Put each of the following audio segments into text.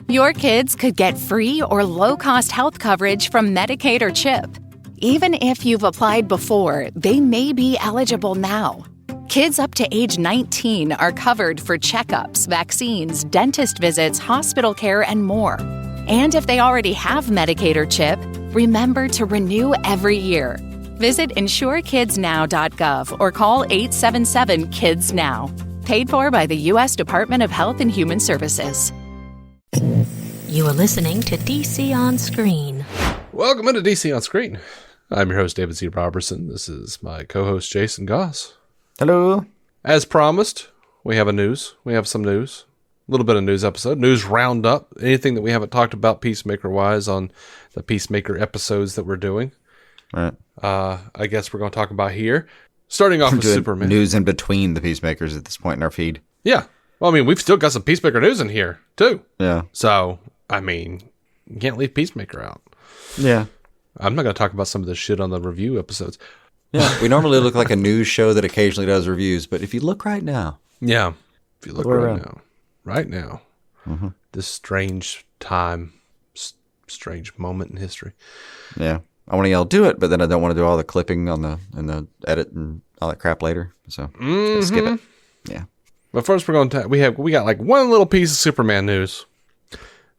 Your kids could get free or low-cost health coverage from Medicaid or CHIP. Even if you've applied before, they may be eligible now. Kids up to age 19 are covered for checkups, vaccines, dentist visits, hospital care, and more. And if they already have Medicaid or CHIP, remember to renew every year. Visit insurekidsnow.gov or call 877-KIDS-NOW. Paid for by the U.S. Department of Health and Human Services. You are listening to DC On Screen. Welcome into DC On Screen. I'm your host, David C. Robertson. This is my co-host, Jason Goss. Hello. As promised, we have some news. A little bit of news episode. News roundup. Anything that we haven't talked about Peacemaker-wise on the Peacemaker episodes that we're doing. Right. I guess we're going to talk about here. Starting off with Superman. News in between the Peacemakers at this point in our feed. Yeah. Well, I mean, we've still got some Peacemaker news in here, too. Yeah. So, I mean, you can't leave Peacemaker out. Yeah. I'm not going to talk about some of this shit on the review episodes. Yeah. We normally look like a news show that occasionally does reviews, but if you look right now. Yeah. If you look right now, mm-hmm. This strange time, strange moment in history. Yeah. I want to yell, do it, but then I don't want to do all the clipping on the edit and all that crap later. So skip it. Yeah. But first, we're going to we got like one little piece of Superman news,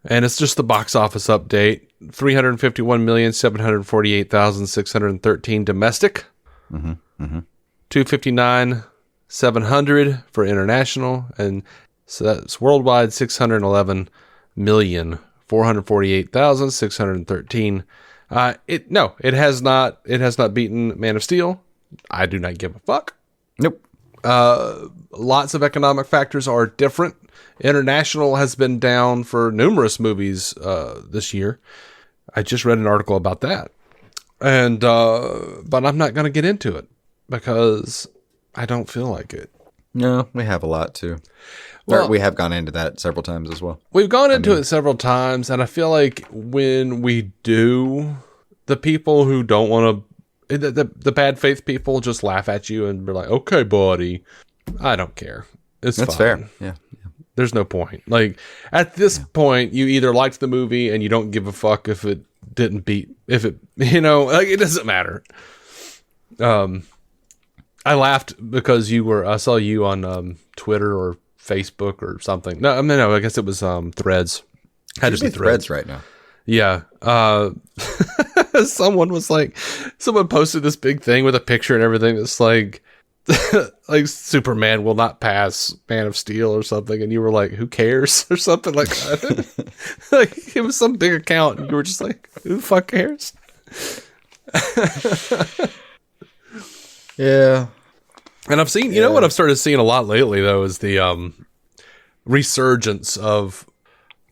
and it's just the box office update: 351,748,613 domestic, 259,700 for international, and so that's worldwide 611,448,613. It has not beaten Man of Steel. I do not give a fuck. Nope. Lots of economic factors are different. International has been down for numerous movies this year. I just read an article about that. And but I'm not going to get into it because I don't feel like it. No, we have a lot too. Well, we have gone into that several times as well. We've gone into it several times, and I feel like when we do, the people who don't want to, the bad faith people just laugh at you and be like, okay, buddy, I don't care. That's fine. Fair. Yeah. There's no point. Like, at this point, you either liked the movie and you don't give a fuck if it didn't beat, like, it doesn't matter. I laughed because I saw you on Twitter or Facebook or something. No, I guess it was Threads. Had to be Threads right now. Yeah. Someone posted this big thing with a picture and everything that's like Superman will not pass Man of Steel or something, and you were like, who cares? Or something like that. Like, it was some big account, and you were just like, who the fuck cares? Yeah. And I've seen, what I've started seeing a lot lately, though, is the resurgence of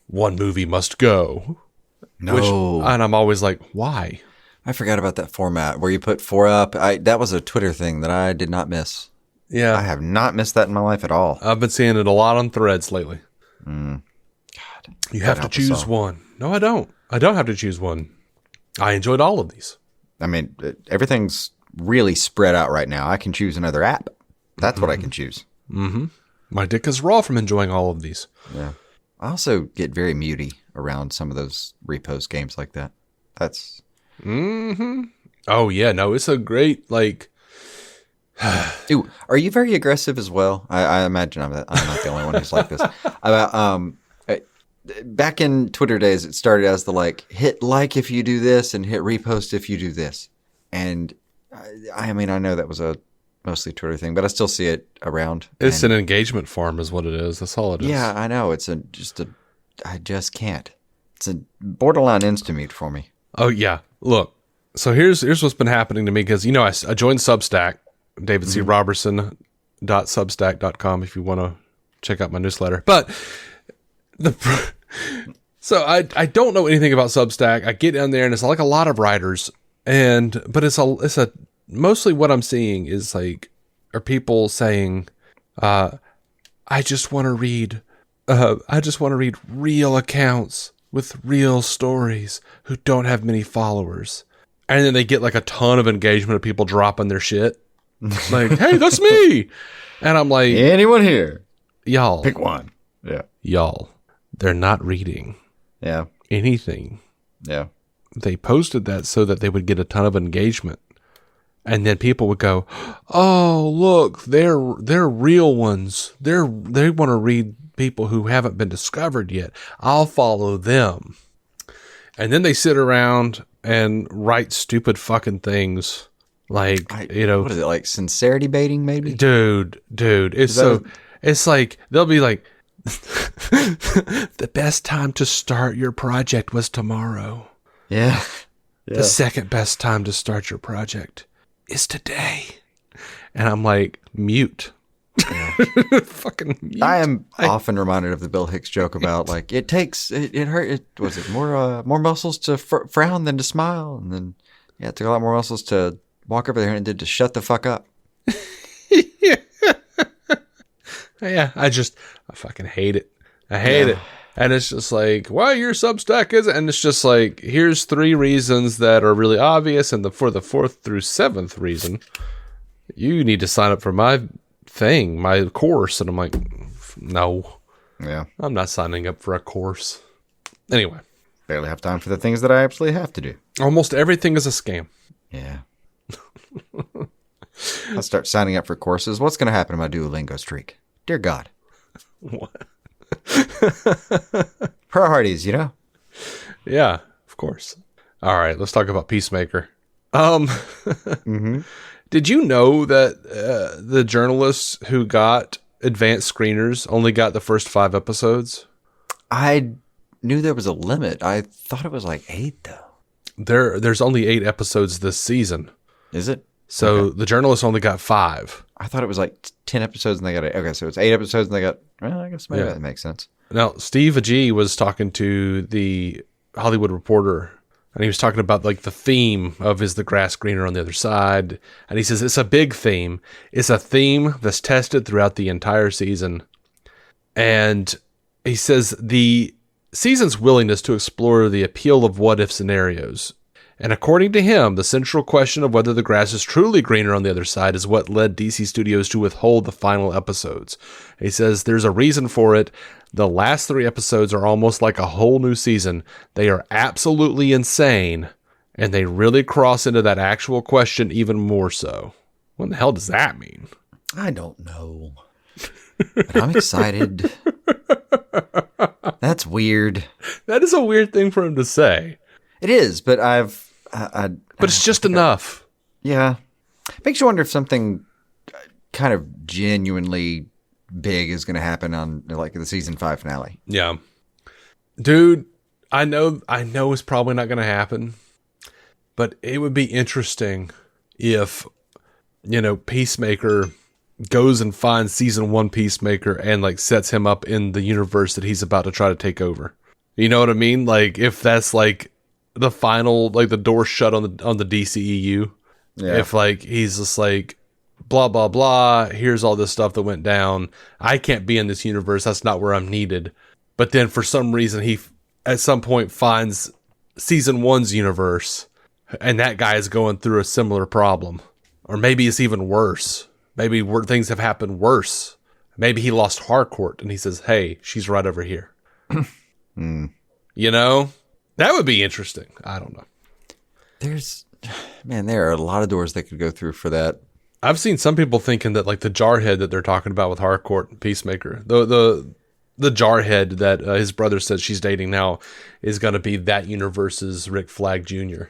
one movie must go. No. And I'm always like, why? I forgot about that format where you put 4 up. That was a Twitter thing that I did not miss. Yeah. I have not missed that in my life at all. I've been seeing it a lot on Threads lately. God. You have to choose one. No, I don't. I don't have to choose one. I enjoyed all of these. I mean, everything's really spread out right now. I can choose another app. That's what I can choose. Mm-hmm. My dick is raw from enjoying all of these. Yeah. I also get very mutey around some of those repost games like that. That's... Mm-hmm. Oh, yeah. No, it's a great, like... Dude, are you very aggressive as well? I imagine I'm not the only one who's like this. Back in Twitter days, it started as the hit like if you do this and hit repost if you do this. And I mean, I know that was a mostly Twitter thing, but I still see it around. It's an engagement form is what it is. That's all it is. Yeah, I know. I just can't. It's a borderline insta-mute for me. Oh, yeah. Look, so here's what's been happening to me because, I joined Substack, davidcrobertson.substack.com if you want to check out my newsletter. But so I don't know anything about Substack. I get in there and it's like a lot of writers, but it's a mostly what I'm seeing is are people saying, I just want to read real accounts with real stories who don't have many followers. And then they get a ton of engagement of people dropping their shit. Like, hey, that's me. And I'm like, anyone here? Y'all. Pick one. Yeah. Y'all, they're not reading. Yeah. anything. Yeah. They posted that so that they would get a ton of engagement. And then people would go, "Oh, look, they're real ones. They want to read people who haven't been discovered yet. I'll follow them." And then they sit around and write stupid fucking things like, what is it, like sincerity baiting maybe? Dude, it's like they'll be like, "The best time to start your project was tomorrow. Yeah. The second best time to start your project is today." And I'm like, mute. Fucking mute. I am often reminded of the Bill Hicks joke about like it takes more muscles to frown than to smile, and then it took a lot more muscles to walk over there and did to shut the fuck up. Yeah, I fucking hate it. I hate it. And it's just like, well, your Substack is, and it's just like, here's 3 reasons that are really obvious, and for the 4th through 7th reason, you need to sign up for my thing, my course. And I'm like, no. Yeah. I'm not signing up for a course. Anyway. Barely have time for the things that I absolutely have to do. Almost everything is a scam. Yeah. I'll start signing up for courses. What's going to happen to my Duolingo streak? Dear God. What? Priorities, Yeah, of course. All right, let's talk about Peacemaker. Did you know that the journalists who got advanced screeners only got the first 5 episodes? I knew there was a limit. I thought it was like 8, though. There's only 8 episodes this season. Is it? So Okay. the journalists only got 5. I thought it was like 10 episodes and they got 8. Okay, so it's 8 episodes and they got, well, I guess maybe Yeah. that makes sense. Now, Steve Agee was talking to the Hollywood Reporter, and he was talking about like the theme of is the grass greener on the other side. And he says it's a big theme. It's a theme that's tested throughout the entire season. And he says the season's willingness to explore the appeal of what-if scenarios. And according to him, the central question of whether the grass is truly greener on the other side is what led DC Studios to withhold the final episodes. He says there's a reason for it. The last 3 episodes are almost like a whole new season. They are absolutely insane, and they really cross into that actual question even more so. What the hell does that mean? I don't know. But I'm excited. That's weird. That is a weird thing for him to say. It is, but But it's just enough. Yeah. Makes you wonder if something kind of genuinely big is going to happen on like the season 5 finale. Yeah. Dude, I know it's probably not going to happen, but it would be interesting if, Peacemaker goes and finds season 1 Peacemaker and like sets him up in the universe that he's about to try to take over. You know what I mean? Like if that's like the final, like the door shut on the DCEU. Yeah. If like he's just like blah blah blah, here's all this stuff that went down. I can't be in this universe. That's not where I'm needed. But then for some reason he at some point finds season 1's universe, and that guy is going through a similar problem, or maybe it's even worse. Maybe things have happened worse. Maybe he lost Harcourt, and he says, "Hey, she's right over here." That would be interesting. I don't know. There are a lot of doors they could go through for that. I've seen some people thinking that like the jarhead that they're talking about with Harcourt and Peacemaker, the jarhead that his brother says she's dating now, is going to be that universe's Rick Flag Jr.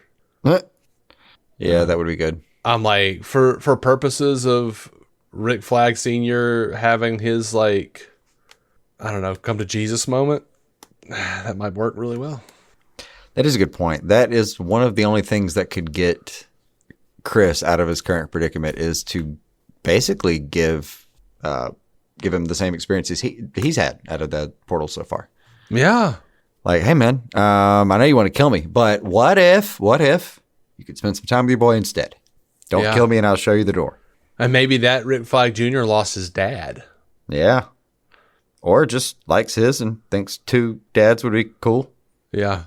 Yeah, that would be good. I'm like, for purposes of Rick Flag Sr. having his like, I don't know, come to Jesus moment, that might work really well. That is a good point. That is one of the only things that could get Chris out of his current predicament, is to basically give him the same experiences he's had out of the portal so far. Yeah. Like, hey man, I know you want to kill me, but what if you could spend some time with your boy instead? Don't kill me and I'll show you the door. And maybe that Rick Flag Jr. lost his dad. Yeah. Or just likes his and thinks 2 dads would be cool. Yeah.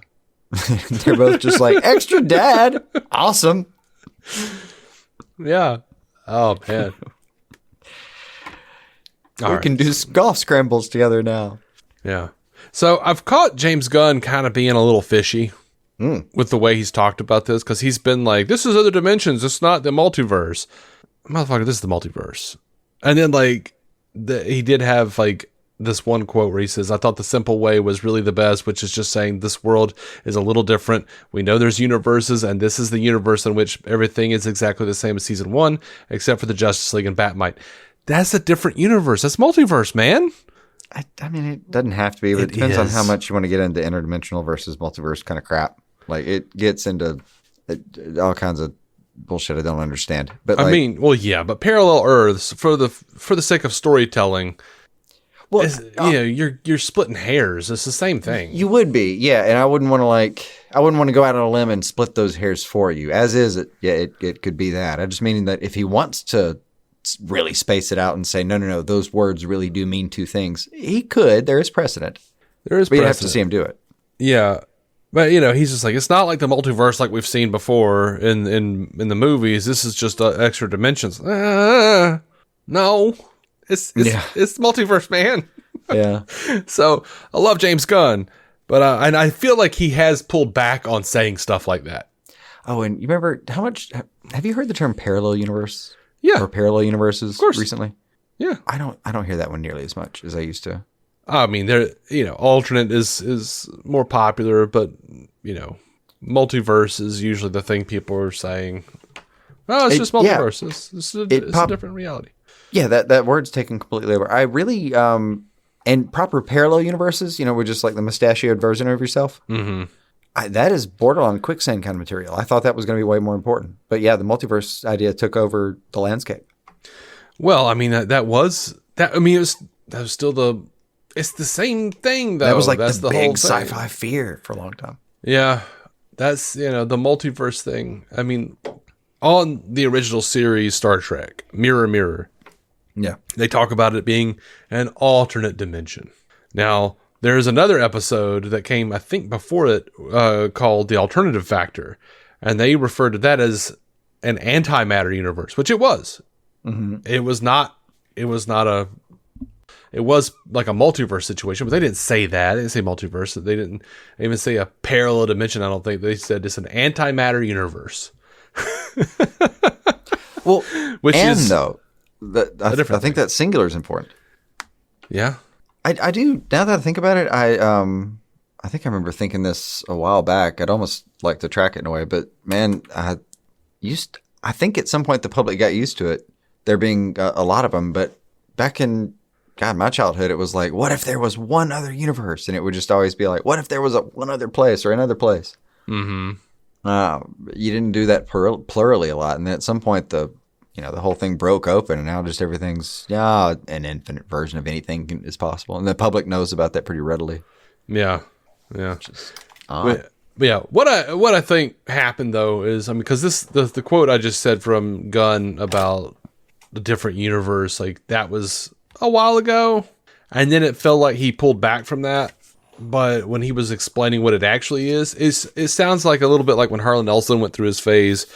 They're both just like, extra dad. Awesome. Yeah. Oh, man. We can do golf scrambles together now. Yeah. So I've caught James Gunn kind of being a little fishy with the way he's talked about this, because he's been like, this is other dimensions. It's not the multiverse. Motherfucker, this is the multiverse. And then like he did have like this one quote where he says, I thought the simple way was really the best, which is just saying this world is a little different. We know there's universes, and this is the universe in which everything is exactly the same as season 1, except for the Justice League and Batmite. That's a different universe. That's multiverse, man. I mean, it doesn't have to be, but it depends on how much you want to get into interdimensional versus multiverse kind of crap. Like, it gets into all kinds of bullshit I don't understand. But I mean, well, yeah, but parallel Earths, for the sake of storytelling, well, you're splitting hairs. It's the same thing. You would be, yeah, and I wouldn't want to go out on a limb and split those hairs for you. As is, it could be that. I just mean that if he wants to really space it out and say, no, those words really do mean two things, he could. There is precedent. But you'd have to see him do it. Yeah. But, he's just like, it's not like the multiverse like we've seen before in the movies. This is just extra dimensions. No. It's multiverse, man. Yeah. So, I love James Gunn, but and I feel like he has pulled back on saying stuff like that. Oh, and you remember have you heard the term parallel universe? Yeah. Or parallel universes recently? Yeah. I don't hear that one nearly as much as I used to. I mean, alternate is more popular, but, multiverse is usually the thing people are saying. Oh, it's just multiverse. Yeah. It's a different reality. Yeah, that word's taken completely over. I really, and proper parallel universes, with just like the mustachioed version of yourself. Mm-hmm. That is borderline quicksand kind of material. I thought that was going to be way more important. But yeah, the multiverse idea took over the landscape. Well, I mean, that was still it's the same thing, though. That was like that's the whole big sci-fi fear for a long time. Yeah, that's, the multiverse thing. I mean, on the original series, Star Trek, Mirror, Mirror. Yeah. They talk about it being an alternate dimension. Now, there's another episode that came, I think, before it, called The Alternative Factor. And they referred to that as an antimatter universe, which it was. Mm-hmm. It was like a multiverse situation, but they didn't say that. They didn't say multiverse. They didn't even say a parallel dimension, I don't think. They said it's an antimatter universe. Well, which is though, I think that singular is important. Yeah. I do, now that I think about it, I think I remember thinking this a while back. I'd almost like to track it in a way, but man, I think at some point the public got used to it. There being a lot of them, but back in my childhood, it was like, what if there was one other universe? And it would just always be like, what if there was one other place or another place? Mm-hmm. You didn't do that plurally a lot. And then at some point, the whole thing broke open, and now just everything's, an infinite version of anything is possible. And the public knows about that pretty readily. Yeah. Yeah. But yeah, what I think happened, though, is, because the quote I just said from Gunn about the different universe, like, that was a while ago, and then it felt like he pulled back from that. But when he was explaining what it actually is, it sounds like a little bit like when Harlan Ellison went through his phase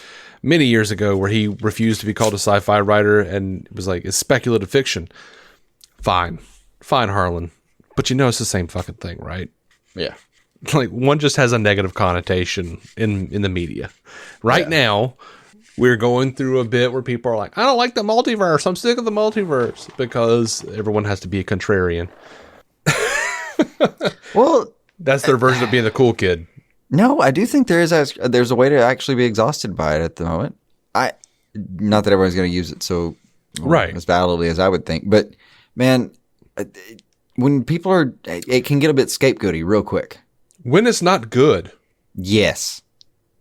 many years ago where he refused to be called a sci-fi writer, and it was like, it's speculative fiction. Fine, Harlan, but it's the same fucking thing, right? Yeah. Like, one just has a negative connotation in the media. Right now, we're going through a bit where people are like, I don't like the multiverse. I'm sick of the multiverse, because everyone has to be a contrarian. Well, that's their version of being the cool kid. No, I do think there's a way to actually be exhausted by it at the moment. Not that everyone's going to use it so as validly as I would think, but man, when people are, it can get a bit scapegoaty real quick. When it's not good. Yes.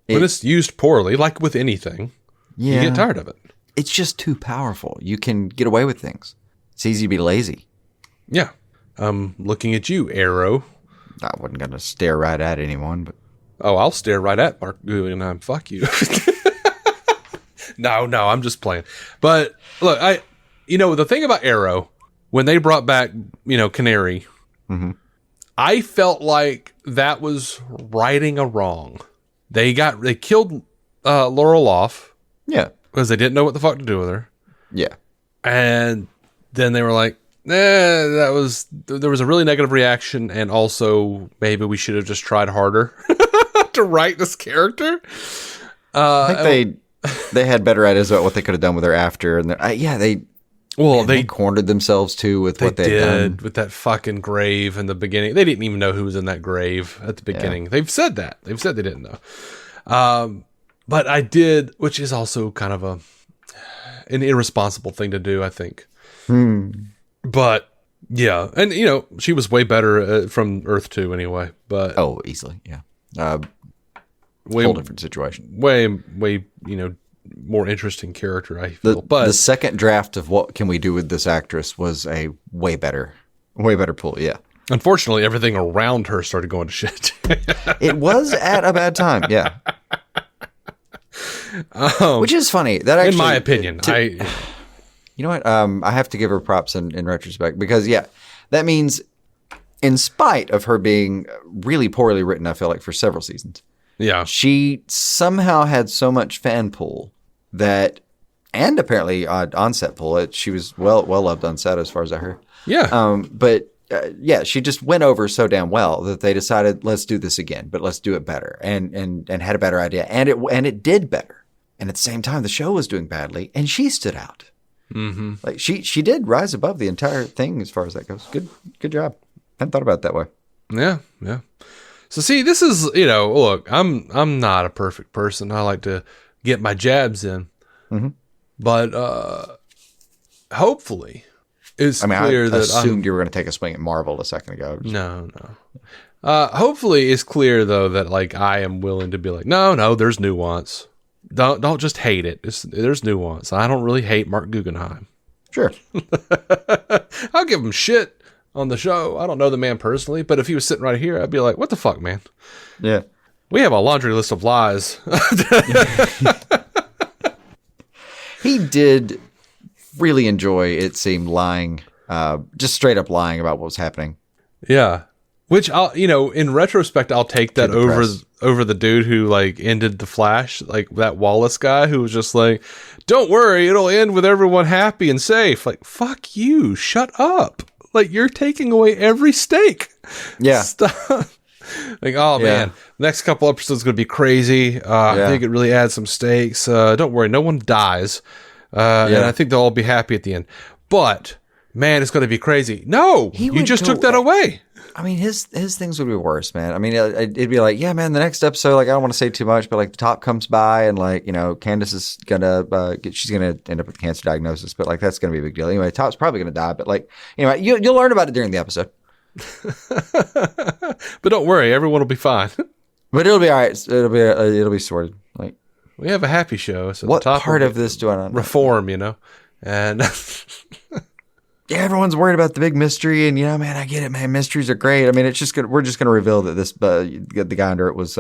When it's used poorly, like with anything, you get tired of it. It's just too powerful. You can get away with things. It's easy to be lazy. Yeah. Looking at you, Arrow. I wasn't going to stare right at anyone, but. Oh, I'll stare right at Mark Guggenheim. Fuck you. No, I'm just playing. But look, the thing about Arrow, when they brought back, Canary, mm-hmm. I felt like that was righting a wrong. They killed Laurel off. Yeah. Because they didn't know what the fuck to do with her. Yeah. And then they were like, there was a really negative reaction, and also maybe we should have just tried harder to write this character. I think they had better ideas about what they could have done with her after, and they cornered themselves too with what they did with that fucking grave in the beginning. They didn't even know who was in that grave at the beginning. Yeah. They've said that. They've said they didn't know. But I did, which is also kind of an irresponsible thing to do, I think. But yeah, and she was way better from Earth 2 anyway. But easily, yeah. Whole different situation. Way, more interesting character, I feel. But the second draft of what can we do with this actress was a way better pull, yeah. Unfortunately, everything around her started going to shit. It was at a bad time, yeah. Which is funny. That actually, in my opinion, you know what? I have to give her props in retrospect because, yeah, that means in spite of her being really poorly written, I feel like, for several seasons. Yeah. She somehow had so much fan pull that, and apparently on-set pull, she was well loved on set as far as I heard. Yeah. But she just went over so damn well that they decided, let's do this again, but let's do it better, and had a better idea, and it did better. And at the same time, the show was doing badly, and she stood out. Mm-hmm. Like she did rise above the entire thing as far as that goes. Good job. I hadn't thought about it that way. Yeah. So see, this is, look, I'm not a perfect person. I like to get my jabs in. Mm-hmm. But hopefully it's clear that I assumed you were going to take a swing at Marvel a second ago. No. Hopefully it's clear though that like I am willing to be like, no, there's nuance. Don't just hate it. There's nuance. I don't really hate Mark Guggenheim. Sure. I'll give him shit on the show. I don't know the man personally, but if he was sitting right here, I'd be like, what the fuck, man? Yeah. We have a laundry list of lies. He did really enjoy, it seemed, lying, just straight up lying about what was happening. Yeah. Which in retrospect, I'll take that over the dude who like ended the Flash, like that Wallace guy who was just like, don't worry, it'll end with everyone happy and safe. Like, fuck you, shut up. Like, you're taking away every stake. Yeah. Stop. Like, man, next couple episodes going to be crazy. I think it really adds some stakes. Don't worry, no one dies. And I think they'll all be happy at the end. But, man, it's going to be crazy. No, you just took that away. I mean, his things would be worse, man. I mean, it'd be like, yeah, man, the next episode, like, I don't want to say too much, but like the top comes by and like, Candace is gonna she's gonna end up with a cancer diagnosis, but like that's gonna be a big deal. Anyway, Top's probably gonna die, but like, anyway, you'll learn about it during the episode. But don't worry, everyone will be fine. But it'll be all right. It'll be sorted. Like, we have a happy show. So what the top part of this do I not know? Reform, and. Yeah, everyone's worried about the big mystery, and man, I get it, man. Mysteries are great. I mean, we're just gonna reveal that this the guy under it was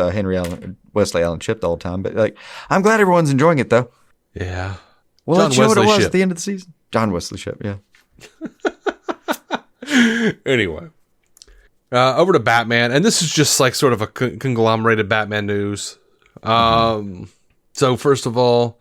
Wesley Allen Shipp the whole time. But like, I'm glad everyone's enjoying it though. Yeah. Well, let's show what it was at the end of the season. John Wesley Shipp, yeah. Anyway, over to Batman, and this is just like sort of a conglomerated Batman news. So first of all,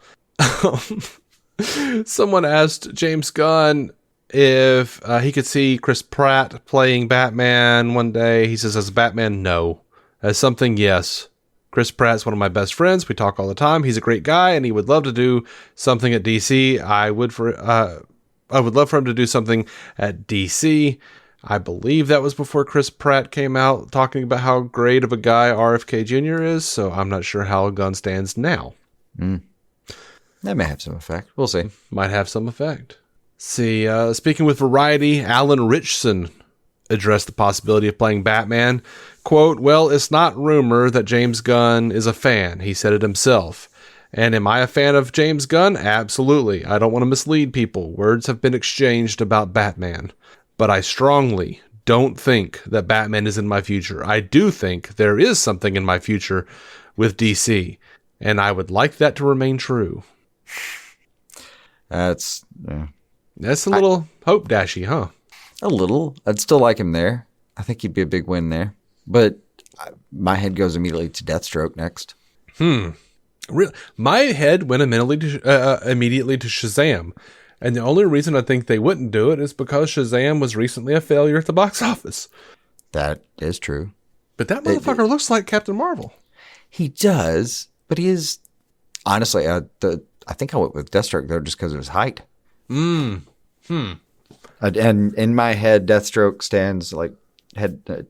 someone asked James Gunn if he could see Chris Pratt playing Batman one day. He says, as Batman, no. As something, yes. Chris Pratt's one of my best friends. We talk all the time. He's a great guy, and he would love to do something at DC. I would love for him to do something at DC. I believe that was before Chris Pratt came out talking about how great of a guy RFK Jr. is, so I'm not sure how Gunn stands now. That may have some effect. We'll see. Might have some effect. See, speaking with Variety, Alan Ritchson addressed the possibility of playing Batman. Quote, well, it's not rumor that James Gunn is a fan. He said it himself. And am I a fan of James Gunn? Absolutely. I don't want to mislead people. Words have been exchanged about Batman. But I strongly don't think that Batman is in my future. I do think there is something in my future with DC. And I would like that to remain true. That's a little hope dashy, huh? A little. I'd still like him there. I think he'd be a big win there. But my head goes immediately to Deathstroke next. My head went immediately to Shazam. And the only reason I think they wouldn't do it is because Shazam was recently a failure at the box office. That is true. But that motherfucker looks like Captain Marvel. He does, but he is... Honestly, I think I went with Deathstroke, though, just because of his height. And in my head, Deathstroke stands like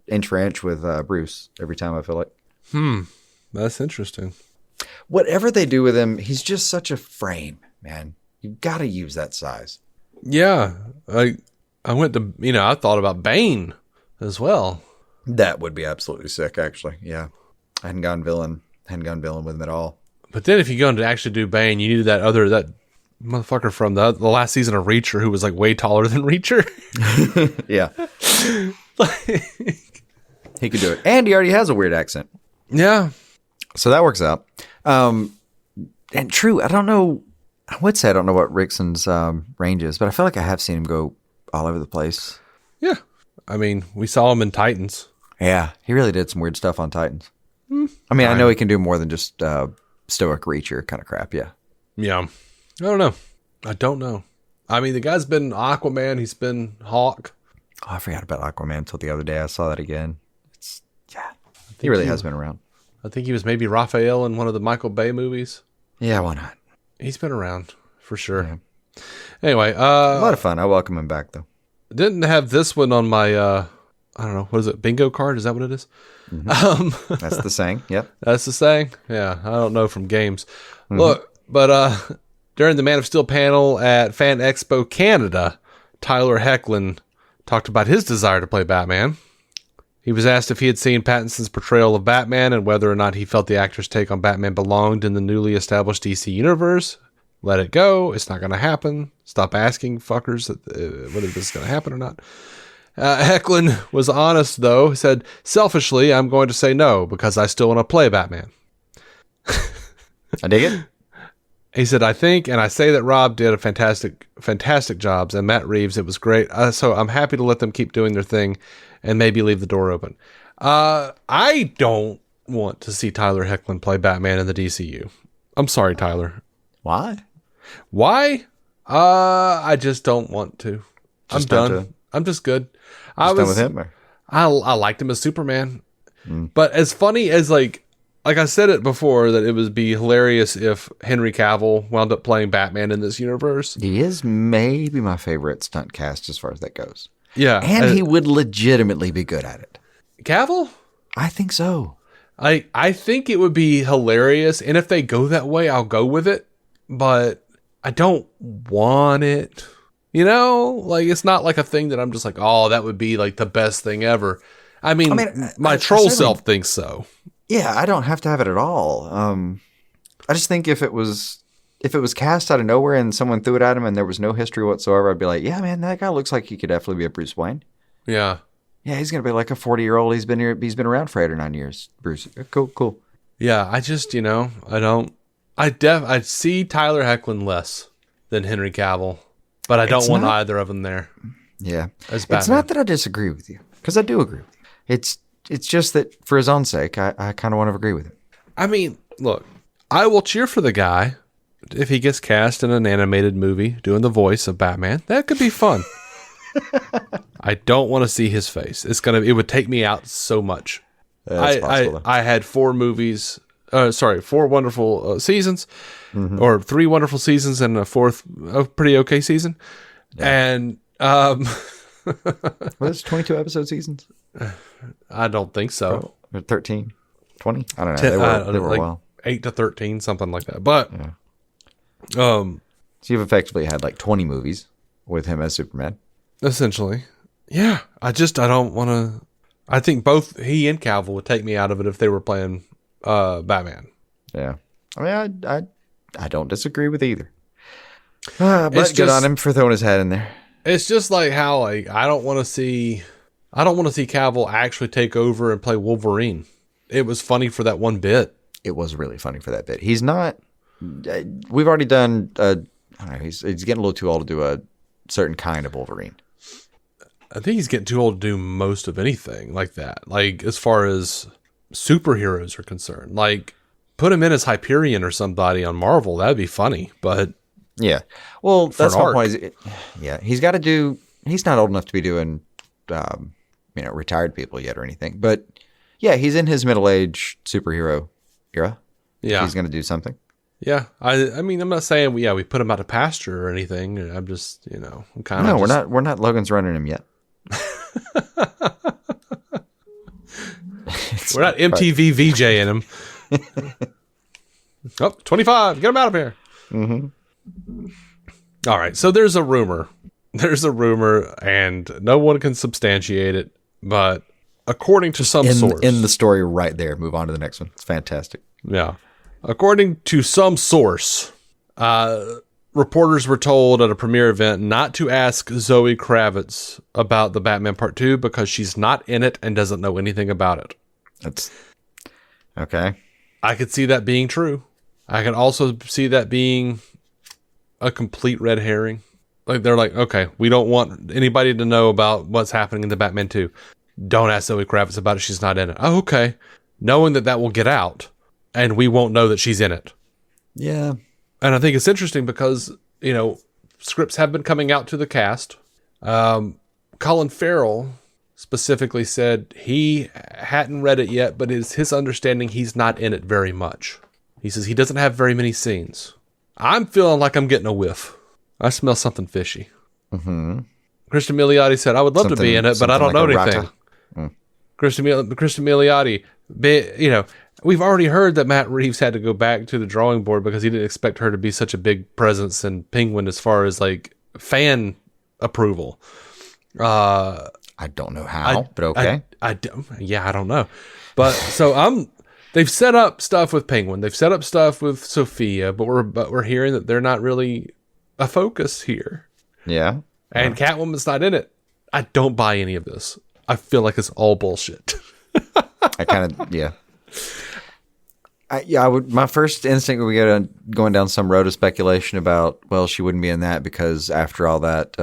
inch for inch with Bruce every time, I feel like. That's interesting. Whatever they do with him, he's just such a frame, man. You got to use that size. Yeah. I went to, I thought about Bane as well. That would be absolutely sick, actually. Yeah. I hadn't gone villain with him at all. But then if you're going to actually do Bane, you needed that motherfucker from the last season of Reacher who was like way taller than Reacher. Yeah. He could do it. And he already has a weird accent. Yeah. So that works out. And true, I don't know. I would say I don't know what Ritchson's range is, but I feel like I have seen him go all over the place. Yeah. I mean, we saw him in Titans. Yeah. He really did some weird stuff on Titans. I mean, I know he can do more than just stoic Reacher kind of crap. Yeah. Yeah. I don't know. I mean, the guy's been Aquaman. He's been Hawk. Oh, I forgot about Aquaman until the other day. I saw that again. He really has been around. I think he was maybe Raphael in one of the Michael Bay movies. Yeah, why not? He's been around for sure. Yeah. Anyway, a lot of fun. I welcome him back though. Didn't have this one on my I don't know, what is it? Bingo card? Is that what it is? Mm-hmm. That's the saying. Yep. That's the saying. Yeah, I don't know from games. Look, but during the Man of Steel panel at Fan Expo Canada, Tyler Hoechlin talked about his desire to play Batman. He was asked if he had seen Pattinson's portrayal of Batman and whether or not he felt the actor's take on Batman belonged in the newly established DC universe. Let it go. It's not going to happen. Stop asking fuckers whether this is going to happen or not. Hoechlin was honest, though. He said, selfishly, I'm going to say no because I still want to play Batman. I dig it. He said, I think, and I say that Rob did a fantastic jobs, and Matt Reeves, it was great. So I'm happy to let them keep doing their thing and maybe leave the door open. I don't want to see Tyler Hoechlin play Batman in the DCU. I'm sorry, Tyler. Why? I just don't want to. I'm done. I'm just good. Done with him? Or? I liked him as Superman. But as funny as like I said it before, that it would be hilarious if Henry Cavill wound up playing Batman in this universe. He is maybe my favorite stunt cast as far as that goes. Yeah. And he would legitimately be good at it. Cavill? I think so. I think it would be hilarious. And if they go that way, I'll go with it. But I don't want it. Like it's not like a thing that I'm just like, oh, that would be like the best thing ever. I mean my troll self thinks so. Yeah, I don't have to have it at all. I just think if it was cast out of nowhere and someone threw it at him and there was no history whatsoever, I'd be like, yeah, man, that guy looks like he could definitely be a Bruce Wayne. Yeah. Yeah, he's going to be like a 40-year-old. He's been around for 8 or 9 years. Bruce. Cool. Yeah, I just, I'd see Tyler Hoechlin less than Henry Cavill, but I don't want either of them there. Yeah. It's not that I disagree with you, because I do agree with you. It's just that for his own sake, I kind of want to agree with him. I mean, look, I will cheer for the guy if he gets cast in an animated movie doing the voice of Batman. That could be fun. I don't want to see his face. It would take me out so much. I had 4 wonderful seasons, or 3 wonderful seasons and a 4th pretty okay season. Yeah. And what is 22 episode seasons? I don't think so. 13, 20? I don't know. They were like well. 8 to 13, something like that. But so you've effectively had like 20 movies with him as Superman. Essentially. Yeah. I don't want to. I think both he and Cavill would take me out of it if they were playing Batman. Yeah. I mean, I don't disagree with either. But good on him for throwing his head in there. It's just like how I don't want to see Cavill actually take over and play Wolverine. It was funny for that one bit. It was really funny for that bit. He's not. We've already done. I don't know. He's getting a little too old to do a certain kind of Wolverine. I think he's getting too old to do most of anything like that. Like as far as superheroes are concerned, like put him in as Hyperion or somebody on Marvel. That'd be funny. But Yeah. Well, that's an my point. He's got to do. He's not old enough to be doing, retired people yet or anything. But yeah, he's in his middle-age superhero era. Yeah, he's going to do something. Yeah, I mean, I'm not saying we put him out of pasture or anything. I'm just, I'm kind of. No, we're not. Logan's running him yet. We're not MTV VJing him. Oh, 25. Get him out of here. Mm-hmm. All right. So there's a rumor. And no one can substantiate it. But according to some source. In the story right there. Move on to the next one. It's fantastic. Yeah. According to some source, reporters were told at a premiere event not to ask Zoe Kravitz about the Batman Part 2 because she's not in it and doesn't know anything about it. That's okay. I could see that being true. I could also see that being a complete red herring. Like, they're like, okay, we don't want anybody to know about what's happening in the Batman 2. Don't ask Zoe Kravitz about it. She's not in it. Oh, okay. Knowing that will get out and we won't know that she's in it. Yeah. And I think it's interesting because, scripts have been coming out to the cast. Colin Farrell specifically said he hadn't read it yet, but it's his understanding he's not in it very much. He says he doesn't have very many scenes. I'm feeling like I'm getting a whiff. I smell something fishy. Mm-hmm. Christian Milioti said, I would love to be in it, but I don't know anything. Christian Milioti, we've already heard that Matt Reeves had to go back to the drawing board because he didn't expect her to be such a big presence in Penguin as far as like fan approval. I don't know how, but okay. I don't know. But so they've set up stuff with Penguin. They've set up stuff with Sophia, but we're hearing that they're not really a focus here. Yeah. And Catwoman's not in it. I don't buy any of this. I feel like it's all bullshit. I kind of, yeah. I would. My first instinct would be going down some road of speculation about, well, she wouldn't be in that because after all that,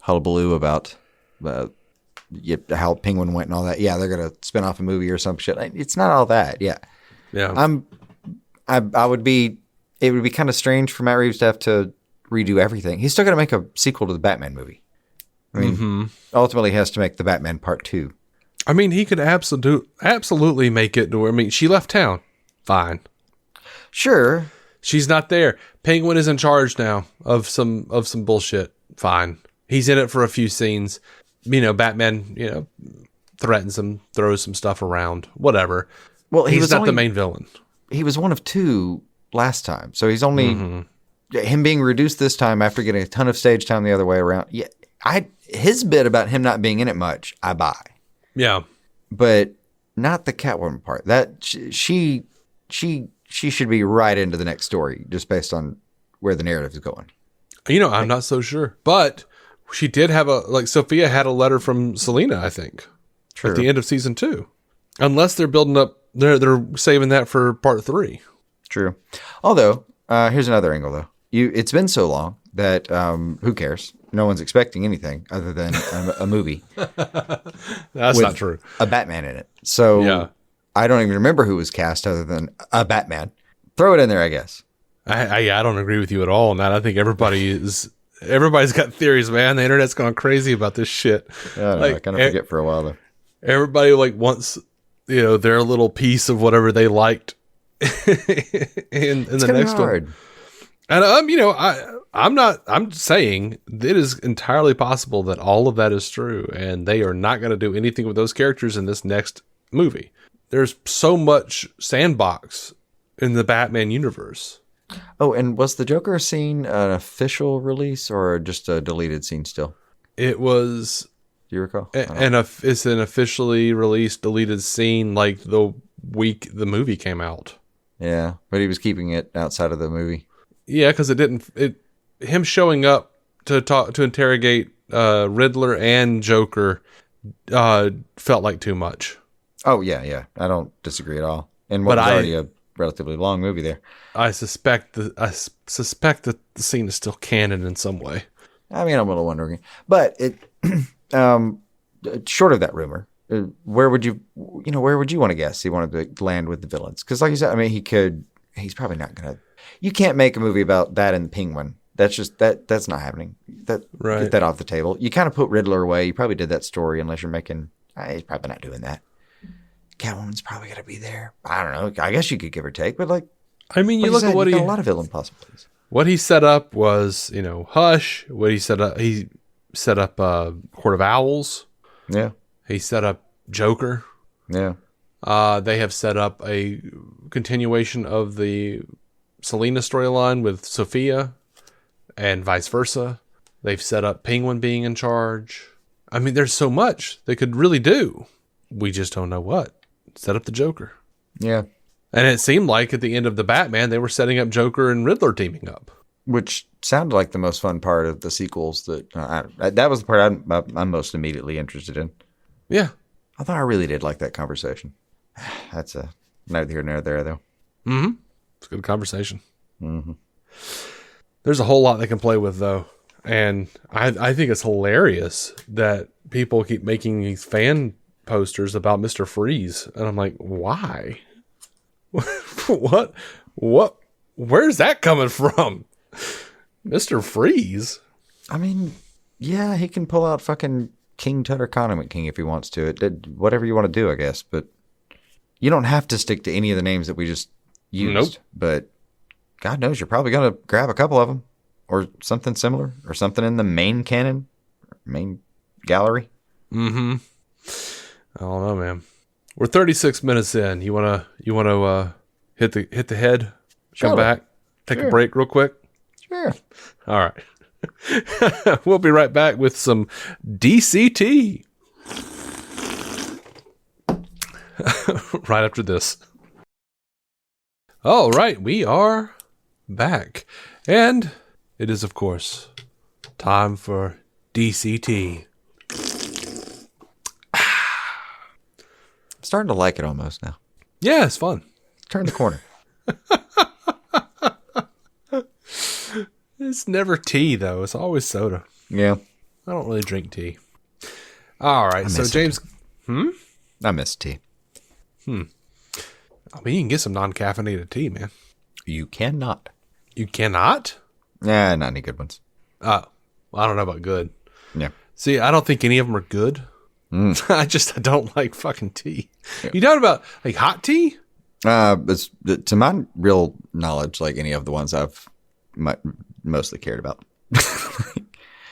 hullabaloo about how Penguin went and all that. Yeah, they're gonna spin off a movie or some shit. It's not all that. Yeah, yeah. I would be. It would be kind of strange for Matt Reeves to have to redo everything. He's still gonna make a sequel to the Batman movie. I mean, ultimately, he has to make the Batman Part 2. I mean, he could absolutely make it to where, she left town. Fine. Sure. She's not there. Penguin is in charge now of some bullshit. Fine. He's in it for a few scenes. Batman, threatens him, throws some stuff around, whatever. Well, he's not the main villain. He was one of two last time. So he's only him being reduced this time after getting a ton of stage time the other way around. Yeah. His bit about him not being in it much, I buy. Yeah. But not the Catwoman part. That she should be right into the next story just based on where the narrative is going. I'm not so sure. But she did have Sophia had a letter from Selena, I think. True. At the end of season 2. Unless they're building up, they're saving that for part 3. True. Although, here's another angle though. It's been so long that who cares? No one's expecting anything other than a movie. That's not true. A Batman in it. So yeah. I don't even remember who was cast other than a Batman. Throw it in there, I guess. I don't agree with you at all on that. I think everybody's got theories, man. The internet's gone crazy about this shit. Yeah, I kind of forget for a while though. Everybody wants their little piece of whatever they liked in the next one. And I'm saying it is entirely possible that all of that is true, and they are not going to do anything with those characters in this next movie. There's so much sandbox in the Batman universe. Oh, and was the Joker scene an official release or just a deleted scene still? It was. Do you recall? It's an officially released deleted scene like the week the movie came out. Yeah, but he was keeping it outside of the movie. Yeah, because him showing up to interrogate Riddler and Joker felt like too much. Oh yeah, I don't disagree at all. And what was already a relatively long movie there. I suspect that the scene is still canon in some way. I mean, I'm a little wondering, but it short of that rumor, where would you want to guess he wanted to land with the villains? Because like you said, I mean, he's probably not gonna. You can't make a movie about that and the Penguin. That's just that's not happening. Get that off the table. You kind of put Riddler away. You probably did that story unless you're making. He's probably not doing that. Catwoman's probably gonna be there. I don't know. I guess you could give or take, but like, I mean, you look at what got a lot of villain possibilities. What he set up was, Hush. What he set up Court of Owls. Yeah. He set up Joker. Yeah. They have set up a continuation of the Selena storyline with Sophia and vice versa. They've set up Penguin being in charge. I mean, there's so much they could really do. We just don't know what. Set up the Joker. Yeah. And it seemed like at the end of the Batman, they were setting up Joker and Riddler teaming up. Which sounded like the most fun part of the sequels. That was the part I'm most immediately interested in. Yeah. I thought I really did like that conversation. That's a neither here nor there, though. Mm-hmm. It's a good conversation. Mm-hmm. There's a whole lot they can play with, though. And I think it's hilarious that people keep making these fan posters about Mr. Freeze. And I'm like, why? What? Where's that coming from? Mr. Freeze? I mean, yeah, he can pull out fucking King Tut or Condiment King if he wants to. Whatever you want to do, I guess. But you don't have to stick to any of the names that we just used. Nope. But God knows you're probably going to grab a couple of them. Or something similar. Or something in the main canon. Main gallery. Mm-hmm. I don't know, man. We're 36 minutes in. You wanna hit the head? Sure. Come back? Take a break real quick? Sure. All right. We'll be right back with some DCT. Right after this. All right, we are back. And it is, of course, time for DCT. I'm starting to like it almost now. Yeah, it's fun. Turn the corner. It's never tea, though. It's always soda. Yeah. I don't really drink tea. All right, so James... I miss tea. I mean, you can get some non-caffeinated tea, man. You cannot. You cannot? Yeah, not any good ones. Oh, I don't know about good. Yeah. See, I don't think any of them are good. I don't like fucking tea. Yeah. You talking about like hot tea? It's, to my real knowledge, like any of the ones I've mostly cared about.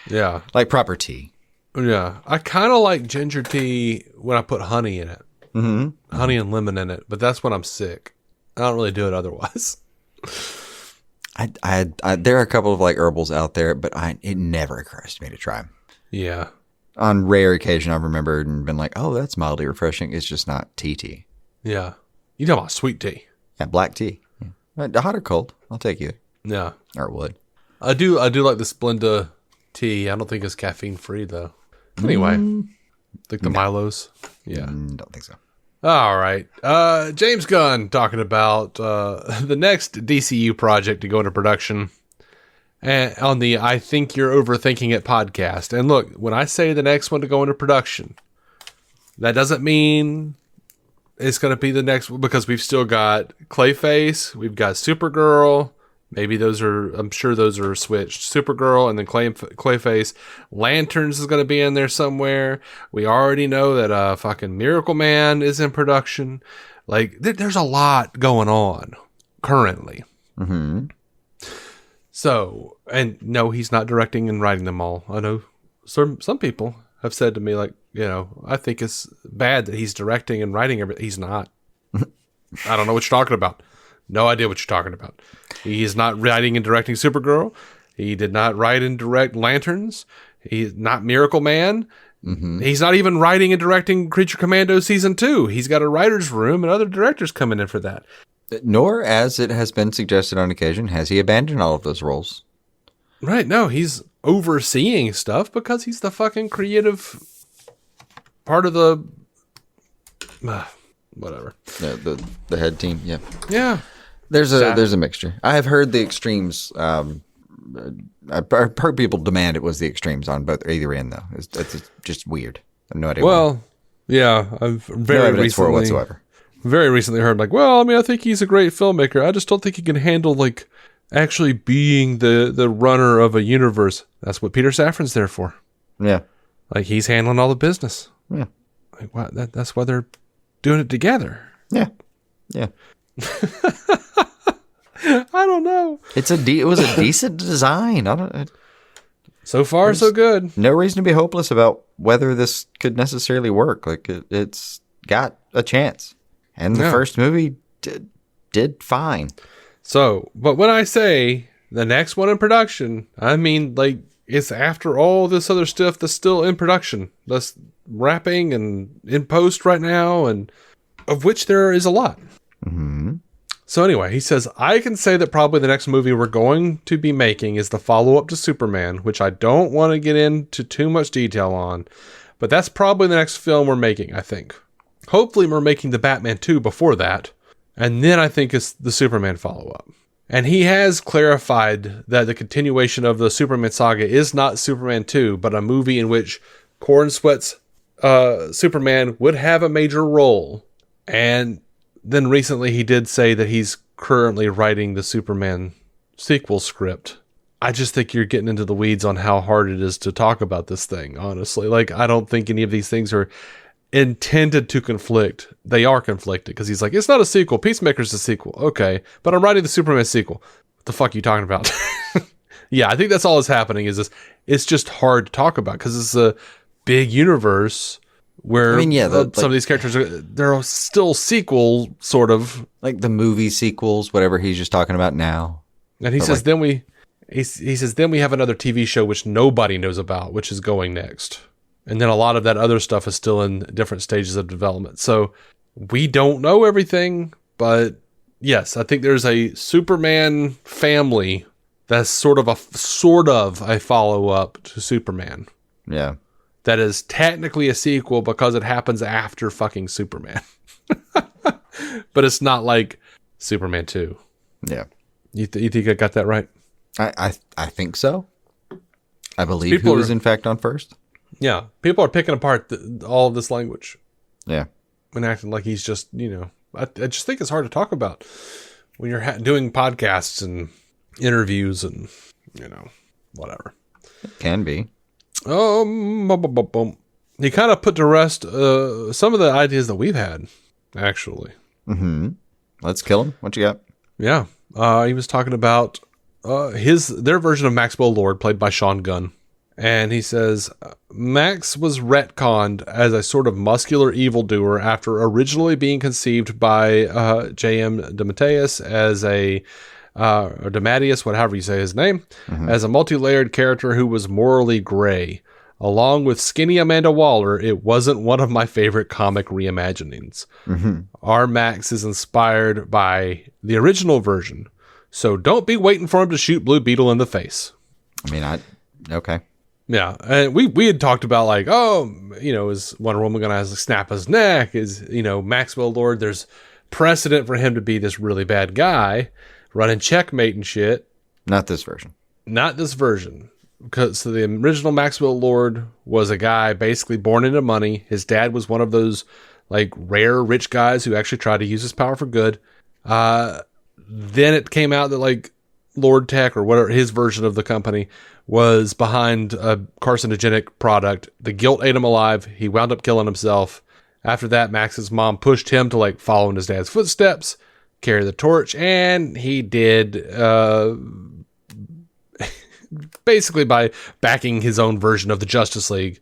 Yeah. Like proper tea. Yeah. I kind of like ginger tea when I put honey in it. Mm-hmm. Honey and lemon in it. But that's when I'm sick. I don't really do it otherwise. There are a couple of like herbals out there, but it never occurs to me to try them. Yeah. On rare occasion, I've remembered and been like, oh, that's mildly refreshing. It's just not tea. Yeah. You talking about sweet tea? Yeah, black tea. Yeah. Hot or cold, I'll take either. Yeah. Or wood. I do like the Splenda tea. I don't think it's caffeine free though. Anyway, like the Milos. Yeah. Don't think so. All right. James Gunn talking about the next DCU project to go into production and on the I Think You're Overthinking It podcast. And look, when I say the next one to go into production, that doesn't mean it's going to be the next one because we've still got Clayface, we've got Supergirl. Maybe I'm sure those are switched. Supergirl and then Clayface. Lanterns is going to be in there somewhere. We already know that fucking Miracle Man is in production. Like, there's a lot going on currently. Mm-hmm. So, and no, he's not directing and writing them all. I know some people have said to me, like, I think it's bad that he's directing and writing everything. He's not. I don't know what you're talking about. No idea what you're talking about. He is not writing and directing Supergirl. He did not write and direct Lanterns. He's not Miracle Man. Mm-hmm. He's not even writing and directing Creature Commando Season 2. He's got a writer's room and other directors coming in for that. Nor, as it has been suggested on occasion, has he abandoned all of those roles. Right. No, he's overseeing stuff because he's the fucking creative part of the... whatever. Yeah, the head team, yeah. Yeah. There's a mixture. I have heard the extremes. I've heard people demand it was the extremes on either end, though. It's just weird. I have no idea. Well, yeah, I've very recently for it whatsoever. Very recently heard like, well, I mean, I think he's a great filmmaker. I just don't think he can handle like actually being the runner of a universe. That's what Peter Safran's there for. Yeah. Like, he's handling all the business. Yeah. Like, wow, that's why they're doing it together. Yeah. Yeah. I don't know. It was a decent design. So far, so good. No reason to be hopeless about whether this could necessarily work. Like, it's got a chance. And the first movie did fine. So, but when I say the next one in production, I mean, like, it's after all this other stuff that's still in production. That's wrapping and in post right now, and of which there is a lot. Mm-hmm. So anyway, he says, I can say that probably the next movie we're going to be making is the follow-up to Superman, which I don't want to get into too much detail on, but that's probably the next film we're making, I think. Hopefully we're making the Batman 2 before that, and then I think it's the Superman follow-up. And he has clarified that the continuation of the Superman saga is not Superman 2, but a movie in which Corn Sweat's Superman would have a major role. And then recently he did say that he's currently writing the Superman sequel script. I just think you're getting into the weeds on how hard it is to talk about this thing, honestly. Like, I don't think any of these things are intended to conflict. They are conflicted because he's like, it's not a sequel. Peacemaker's a sequel. Okay, but I'm writing the Superman sequel. What the fuck are you talking about? Yeah, I think that's all that's happening is this. It's just hard to talk about because it's a big universe where some of these characters they're still sequel, sort of. Like the movie sequels, whatever he's just talking about now. And he says, he says, then we have another TV show which nobody knows about, which is going next. And then a lot of that other stuff is still in different stages of development. So we don't know everything, but yes, I think there's a Superman family that's sort of a follow-up to Superman. Yeah. That is technically a sequel because it happens after fucking Superman. But it's not like Superman 2. Yeah. You think I got that right? I think so. I believe who was in fact on first. Yeah. People are picking apart all of this language. Yeah. And acting like he's just, I just think it's hard to talk about when you're doing podcasts and interviews and, whatever. It can be. He kind of put to rest some of the ideas that we've had, actually. Mm-hmm. Let's kill him. What you got? Yeah. He was talking about their version of Maxwell Lord, played by Sean Gunn. And he says, Max was retconned as a sort of muscular evildoer after originally being conceived by J.M. DeMatteis as or DeMatteis, whatever you say his name, as a multi-layered character who was morally gray. Along with skinny Amanda Waller, it wasn't one of my favorite comic reimaginings. Mm-hmm. Our Max is inspired by the original version, so don't be waiting for him to shoot Blue Beetle in the face. Okay. Yeah, and we had talked about like, is Wonder Woman gonna snap his neck? Is Maxwell Lord? There's precedent for him to be this really bad guy, running checkmate and shit. Not this version. Because the original Maxwell Lord was a guy basically born into money. His dad was one of those like rare rich guys who actually tried to use his power for good. Then it came out that like Lord Tech or whatever his version of the company was behind a carcinogenic product. The guilt ate him alive. He wound up killing himself. After that, Max's mom pushed him to like follow in his dad's footsteps, carry the torch, and he did basically by backing his own version of the Justice League.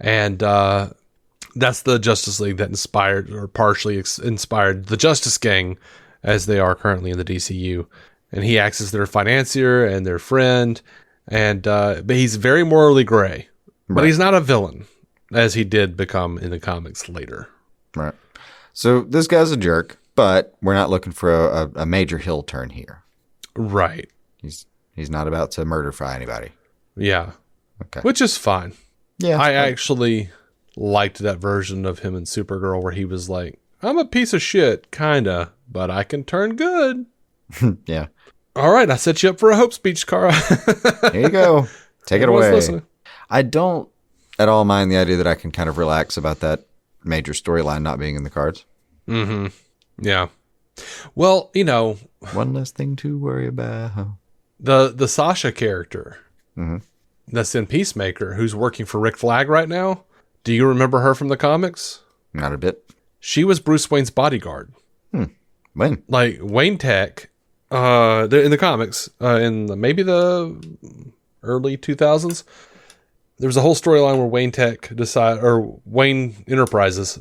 And that's the Justice League that inspired or partially inspired the Justice Gang as they are currently in the DCU. And he acts as their financier and their friend. And but he's very morally gray. Right. But he's not a villain, as he did become in the comics later. Right. So this guy's a jerk, but we're not looking for a major hill turn here. Right. He's not about to murder fry anybody. Yeah. Okay. Which is fine. Yeah. I actually liked that version of him in Supergirl where he was like, I'm a piece of shit, kinda, but I can turn good. Yeah. All right, I set you up for a hope speech, Kara. Here you go. Take it away. Listening. I don't at all mind the idea that I can kind of relax about that major storyline not being in the cards. Mm-hmm. Yeah. Well, One less thing to worry about. the Sasha character that's in Peacemaker, who's working for Rick Flag right now. Do you remember her from the comics? Not a bit. She was Bruce Wayne's bodyguard. When? Like Wayne Tech, in the comics, in maybe the early 2000s, there was a whole storyline where Wayne Enterprises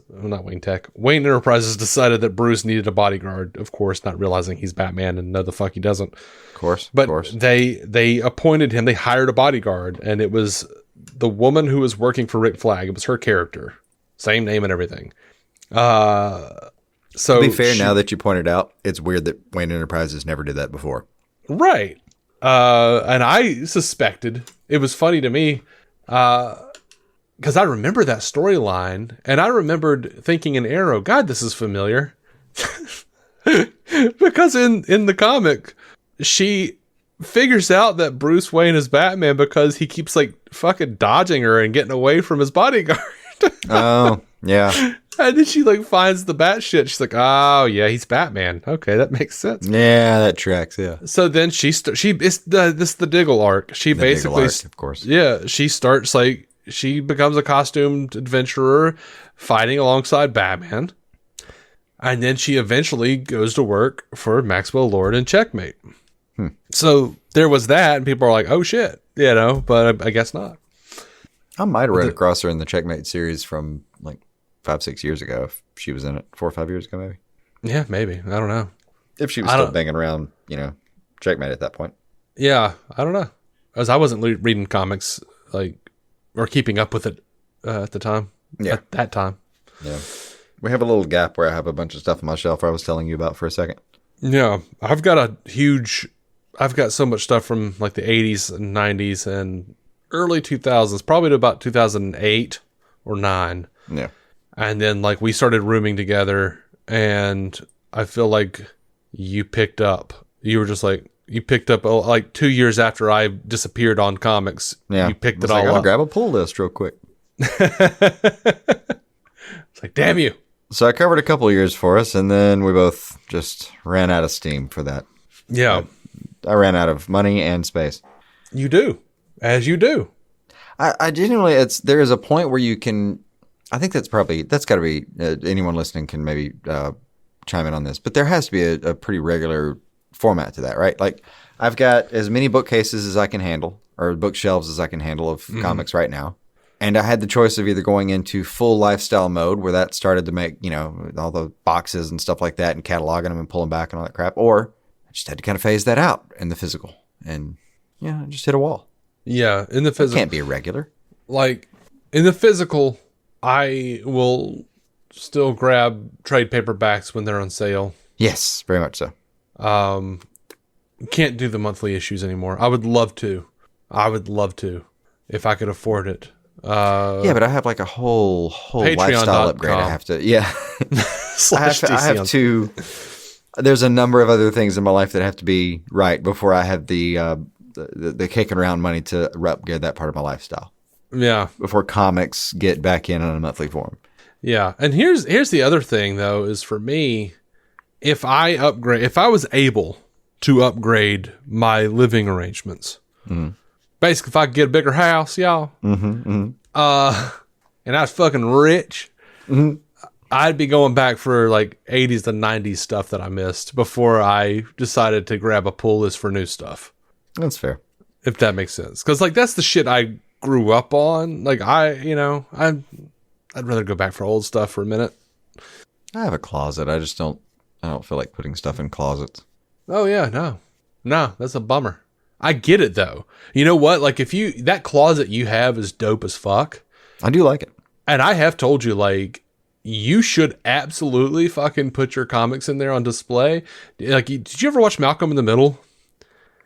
decided that Bruce needed a bodyguard. Of course, not realizing he's Batman, and no, the fuck he doesn't. Of course. But they appointed him. They hired a bodyguard, and it was the woman who was working for Rick Flag. It was her character, same name and everything. So to be fair, now that you pointed out, it's weird that Wayne Enterprises never did that before. Right. And I suspected, it was funny to me, because I remember that storyline, and I remembered thinking in Arrow, God, this is familiar. Because in the comic, she figures out that Bruce Wayne is Batman because he keeps like fucking dodging her and getting away from his bodyguard. Oh, yeah. And then she like finds the bat shit. She's like, oh yeah, he's Batman. Okay, that makes sense. Yeah, that tracks. Yeah. So then it's the Diggle arc. She basically, of course. Yeah, she starts like she becomes a costumed adventurer fighting alongside Batman, and then she eventually goes to work for Maxwell Lord and Checkmate. So there was that, and people are like, oh shit, but I guess not. I might have run across her in the Checkmate series from like 5-6 years ago. If she was in it 4 or 5 years ago, maybe. Yeah, maybe. I don't know. If she was still banging around, Checkmate at that point. Yeah, I don't know. As I wasn't reading comics or keeping up with it at the time. Yeah, at that time. Yeah, we have a little gap where I have a bunch of stuff on my shelf I was telling you about for a second. Yeah, I've got so much stuff from like the 80s and 90s and early 2000s, probably to about 2008 or 9. Yeah. And then like we started rooming together, and I feel like you picked up like 2 years after I disappeared on comics. Yeah. You picked it all up. I'll grab a pull list real quick. It's like, damn you. So I covered a couple of years for us, and then we both just ran out of steam for that. Yeah. I ran out of money and space. You do. As you do. I genuinely, there is a point where you can, I think that's got to be, anyone listening can maybe chime in on this, but there has to be a pretty regular format to that, right? Like I've got as many bookcases as I can handle, or bookshelves as I can handle of comics right now. And I had the choice of either going into full lifestyle mode, where that started to make, all the boxes and stuff like that and cataloging them and pulling back and all that crap, or I just had to kind of phase that out in the physical and just hit a wall. Yeah, in the physical. It can't be irregular. Like, in the physical, I will still grab trade paperbacks when they're on sale. Yes, very much so. Can't do the monthly issues anymore. I would love to. If I could afford it. Yeah, but I have like a whole lifestyle upgrade. I have to, I have to. There's a number of other things in my life that have to be right before I have the kicking around money to upgrade that part of my lifestyle. Yeah. Before comics get back in on a monthly form. Yeah. And here's the other thing though, is for me, if I was able to upgrade my living arrangements, basically if I could get a bigger house, y'all, and I was fucking rich, I'd be going back for like 80s to 90s stuff that I missed before I decided to grab a pull list for new stuff. That's fair. If that makes sense. Because like that's the shit I grew up on. Like I'd rather go back for old stuff for a minute. I have a closet. I don't feel like putting stuff in closets. Oh yeah, no, that's a bummer. I get it though. You know what? Like that closet you have is dope as fuck. I do like it. And I have told you, like, you should absolutely fucking put your comics in there on display. Like, did you ever watch Malcolm in the Middle?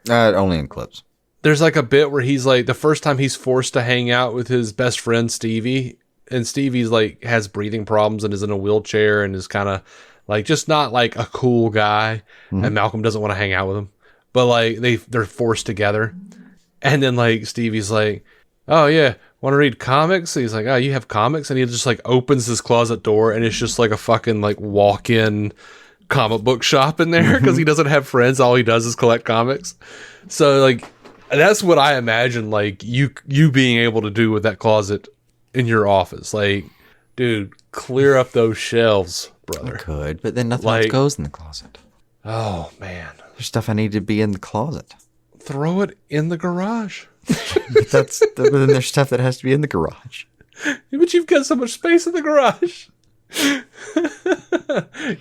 Only in clips. There's like a bit where he's like, the first time he's forced to hang out with his best friend Stevie, and Stevie's like has breathing problems and is in a wheelchair and is kind of like just not like a cool guy, and Malcolm doesn't want to hang out with him, but like they're forced together, and then like Stevie's like, oh yeah, want to read comics? He's like, oh, you have comics? And he just like opens his closet door, and it's just like a fucking like walk-in comic book shop in there because he doesn't have friends. All he does is collect comics. So like that's what I imagine like you being able to do with that closet in your office. Like, dude, clear up those shelves, brother. I could, but then nothing else goes in the closet. Oh man, there's stuff I need to be in the closet. Throw it in the garage. But then there's stuff that has to be in the garage. But you've got so much space in the garage.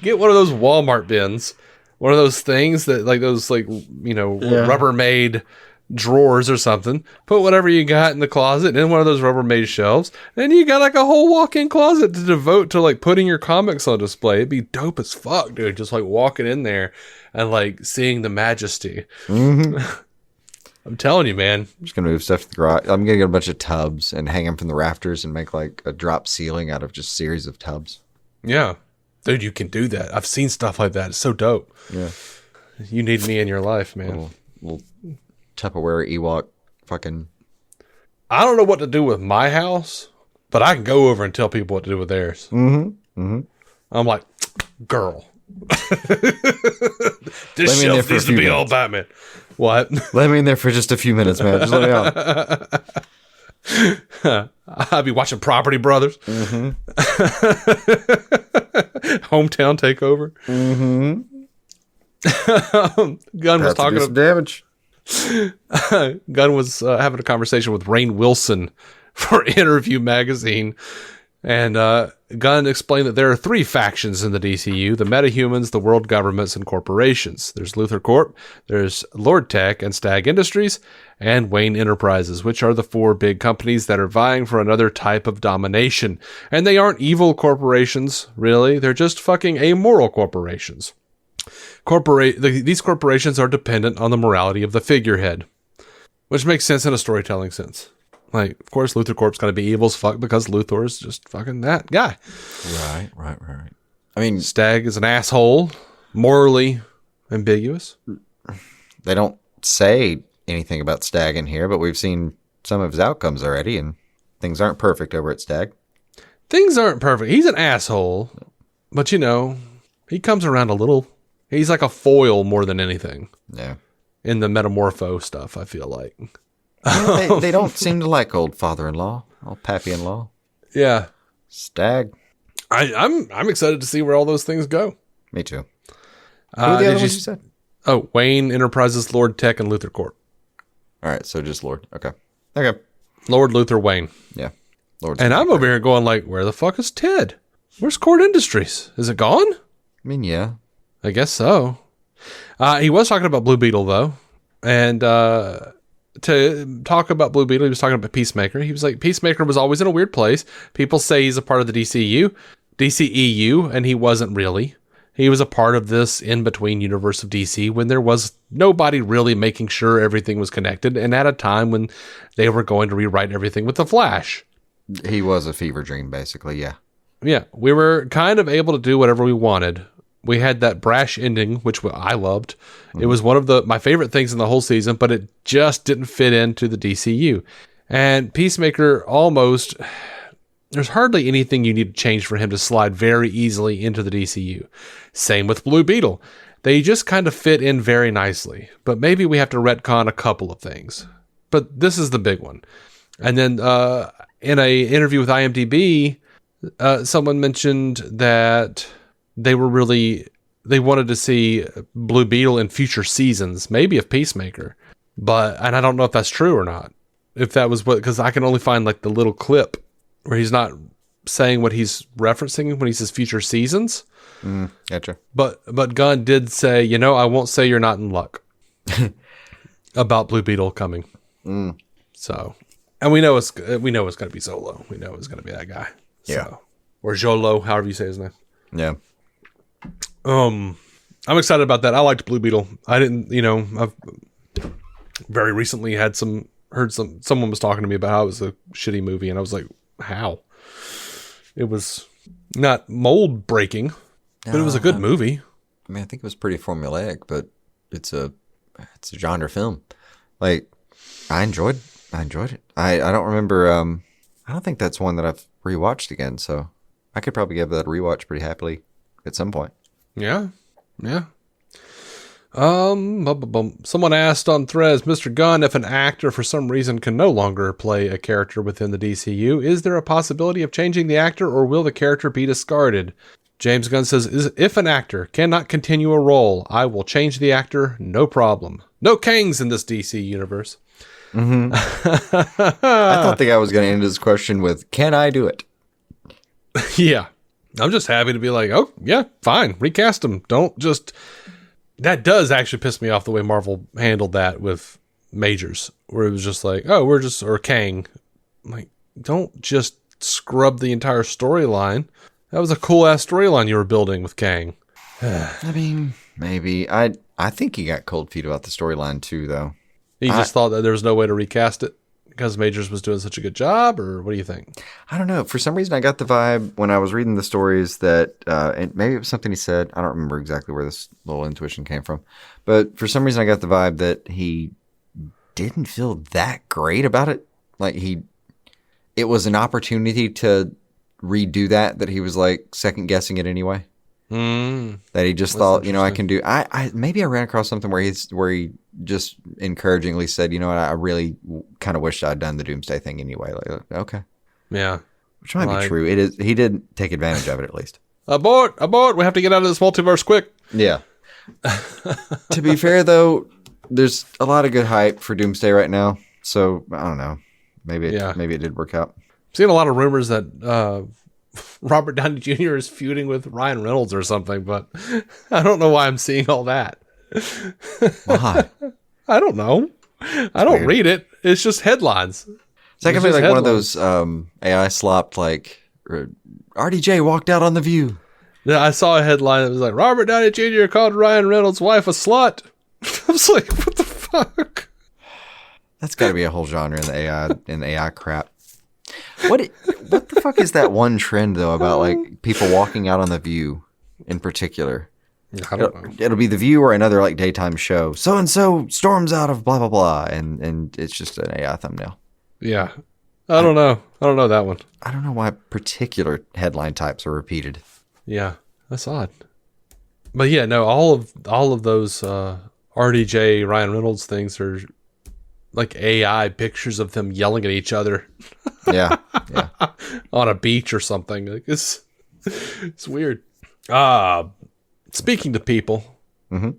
Get one of those Walmart bins. One of those things that like those like, you know, Rubbermaid drawers or something. Put whatever you got in the closet in one of those Rubbermaid shelves. Then you got like a whole walk-in closet to devote to like putting your comics on display. It'd be dope as fuck, dude. Just like walking in there and like seeing the majesty. Mm-hmm. I'm telling you, man. I'm just going to move stuff to the garage. I'm going to get a bunch of tubs and hang them from the rafters and make like a drop ceiling out of just a series of tubs. Yeah. Dude, you can do that. I've seen stuff like that. It's so dope. Yeah. You need me in your life, man. Little Tupperware Ewok fucking... I don't know what to do with my house, but I can go over and tell people what to do with theirs. Mm-hmm. Mm-hmm. I'm like, girl. This shelf needs to be all Batman. What? Let me in there for just a few minutes, man. Just let me out. I'll be watching Property Brothers. Mm-hmm. Hometown Takeover. Mm-hmm. Gunn was talking some damage. Gunn was having a conversation with Rainn Wilson for Interview Magazine. And Gunn explained that there are 3 factions in the DCU: the metahumans, the world governments, and corporations. There's Luthor Corp, there's Lord Tech and Stag Industries, and Wayne Enterprises, which are the 4 big companies that are vying for another type of domination. And they aren't evil corporations, really. They're just fucking amoral corporations. These corporations are dependent on the morality of the figurehead, which makes sense in a storytelling sense. Like, of course, Luthor Corp's gotta be evil as fuck because Luthor is just fucking that guy. Right. I mean, Stag is an asshole, morally ambiguous. They don't say anything about Stag in here, but we've seen some of his outcomes already, and things aren't perfect over at Stag. Things aren't perfect. He's an asshole, but you know, he comes around a little. He's like a foil more than anything. Yeah. In the Metamorpho stuff, I feel like. They don't seem to like old father-in-law, old pappy-in-law. Yeah. Stag. I'm excited to see where all those things go. Me too. Who are the other ones you said? Oh, Wayne Enterprises, Lord Tech, and Luthor Corp. All right, so just Lord. Okay. Lord Luthor Wayne. Yeah. Lord. And I'm over here going like, where the fuck is Ted? Where's Cord Industries? Is it gone? I mean, yeah. I guess so. He was talking about Blue Beetle, though. And to talk about Blue Beetle, he was talking about Peacemaker. He was like, Peacemaker was always in a weird place. People say he's a part of the DCEU, and he wasn't really. He was a part of this in-between universe of DC when there was nobody really making sure everything was connected, and at a time when they were going to rewrite everything with the Flash. He was a fever dream, basically, yeah. Yeah, we were kind of able to do whatever we wanted. We had that brash ending, which I loved. It was one of my favorite things in the whole season, but it just didn't fit into the DCU. And Peacemaker there's hardly anything you need to change for him to slide very easily into the DCU. Same with Blue Beetle. They just kind of fit in very nicely, but maybe we have to retcon a couple of things. But this is the big one. And then in a interview with IMDb, someone mentioned that they wanted to see Blue Beetle in future seasons, maybe of Peacemaker. And I don't know if that's true or not. If that was because I can only find like the little clip where he's not saying what he's referencing when he says future seasons. Gotcha. But Gunn did say, I won't say you're not in luck about Blue Beetle coming. So, and we know it's going to be Solo. We know it's going to be that guy. Yeah. So, or Jolo, however you say his name. Yeah. I'm excited about that. I liked Blue Beetle. I didn't, I've very recently heard someone was talking to me about how it was a shitty movie, and I was like, how? It was not mold breaking, but it was a good movie. I mean, I think it was pretty formulaic, but it's a genre film. Like, I enjoyed it. I don't remember, I don't think that's one that I've rewatched again, so I could probably give that a rewatch pretty happily at some point. Yeah. Yeah. Someone asked on Threads, Mr. Gunn, if an actor for some reason can no longer play a character within the DCU, is there a possibility of changing the actor, or will the character be discarded? James Gunn says, if an actor cannot continue a role, I will change the actor, no problem. No Kangs in this DC universe. Mm-hmm. I thought the guy was going to end his question with, can I do it? Yeah. I'm just happy to be like, oh, yeah, fine. Recast him. Don't just... That does actually piss me off the way Marvel handled that with Majors, where it was just like, oh, or Kang. I'm like, don't just scrub the entire storyline. That was a cool-ass storyline you were building with Kang. I mean, maybe. I think he got cold feet about the storyline, too, though. He just thought that there was no way to recast it because Majors was doing such a good job, or what do you think? I don't know. For some reason, I got the vibe when I was reading the stories that, and maybe it was something he said. I don't remember exactly where this little intuition came from. But for some reason, I got the vibe that he didn't feel that great about it. Like it was an opportunity to redo that he was like second guessing it anyway. That he just thought, I can do. Maybe I ran across something where he just encouragingly said, I really kind of wish I'd done the Doomsday thing anyway. Like, okay, yeah, which might be true. It is. He did take advantage of it at least. Abort! We have to get out of this multiverse quick. Yeah. To be fair, though, there's a lot of good hype for Doomsday right now. So I don't know. Maybe it did work out. I've seen a lot of rumors that Robert Downey Jr. is feuding with Ryan Reynolds or something, but I don't know why I'm seeing all that. Why? I don't know. I don't read it. It's just headlines. It's like one of those AI slopped, like, RDJ walked out on The View. Yeah, I saw a headline that was like, Robert Downey Jr. called Ryan Reynolds' wife a slut. I was like, what the fuck? That's got to be a whole genre in the AI crap. What the fuck is that one trend, though, about like people walking out on The View in particular? I don't know. It'll be The View or another like daytime show. So-and-so storms out of blah, blah, blah. And it's just an AI thumbnail. Yeah. I don't know. I don't know that one. I don't know why particular headline types are repeated. Yeah. That's odd. But yeah, no, all of those RDJ Ryan Reynolds things are like AI pictures of them yelling at each other. Yeah. On a beach or something. Like it's weird. Speaking to people. Mm-hmm.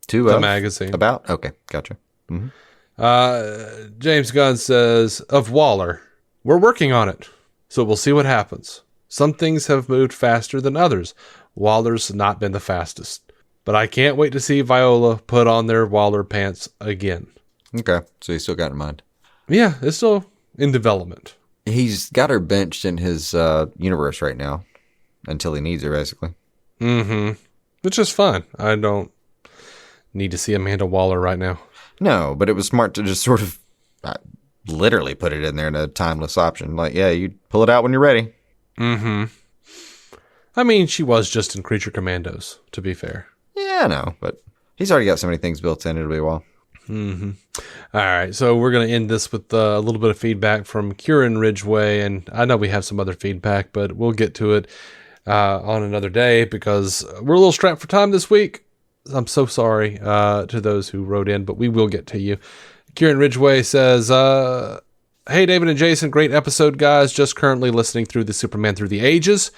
The magazine. About? Okay, gotcha. Mm-hmm. James Gunn says, of Waller, we're working on it, so we'll see what happens. Some things have moved faster than others. Waller's not been the fastest. But I can't wait to see Viola put on their Waller pants again. Okay, so you still got in mind. Yeah, it's still in development. He's got her benched in his universe right now until he needs her, basically. Mm-hmm. Which is fine. I don't need to see Amanda Waller right now. No, but it was smart to just sort of literally put it in there in a timeless option. Like, yeah, you pull it out when you're ready. Mm-hmm. I mean, she was just in Creature Commandos, to be fair. Yeah, I know, but he's already got so many things built in, it'll be a while. Mm-hmm. All right, so we're going to end this with a little bit of feedback from Kieran Ridgeway, and I know we have some other feedback, but we'll get to it on another day because we're a little strapped for time this week. I'm so sorry to those who wrote in, but we will get to you. Kieran Ridgeway says, hey, David and Jason, great episode, guys. Just currently listening through the Superman Through the Ages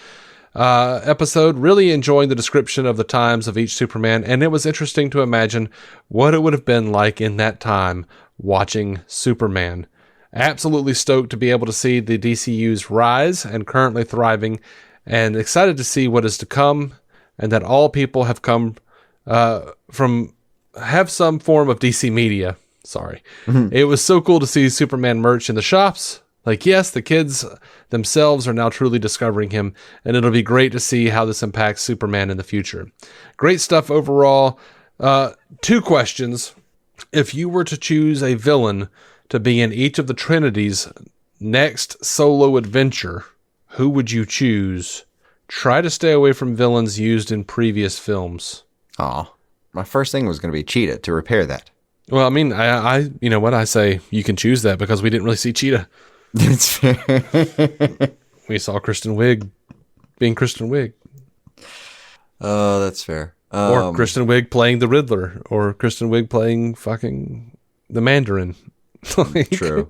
episode. Really enjoying the description of the times of each Superman, and it was interesting to imagine what it would have been like in that time watching Superman. Absolutely stoked to be able to see the DCU's rise and currently thriving, and excited to see what is to come, and that all people have come have some form of DC media. Sorry. Mm-hmm. It was so cool to see Superman merch in the shops. Like, yes, the kids themselves are now truly discovering him, and it'll be great to see how this impacts Superman in the future. Great stuff overall. 2 questions. If you were to choose a villain to be in each of the Trinity's next solo adventure, who would you choose? Try to stay away from villains used in previous films. Aw. My first thing was going to be Cheetah to repair that. Well, I mean, I you know what? I say you can choose that because we didn't really see Cheetah. That's fair. We saw Kristen Wiig being Kristen Wiig. Oh, that's fair. Or Kristen Wiig playing the Riddler, or Kristen Wiig playing fucking the Mandarin. True.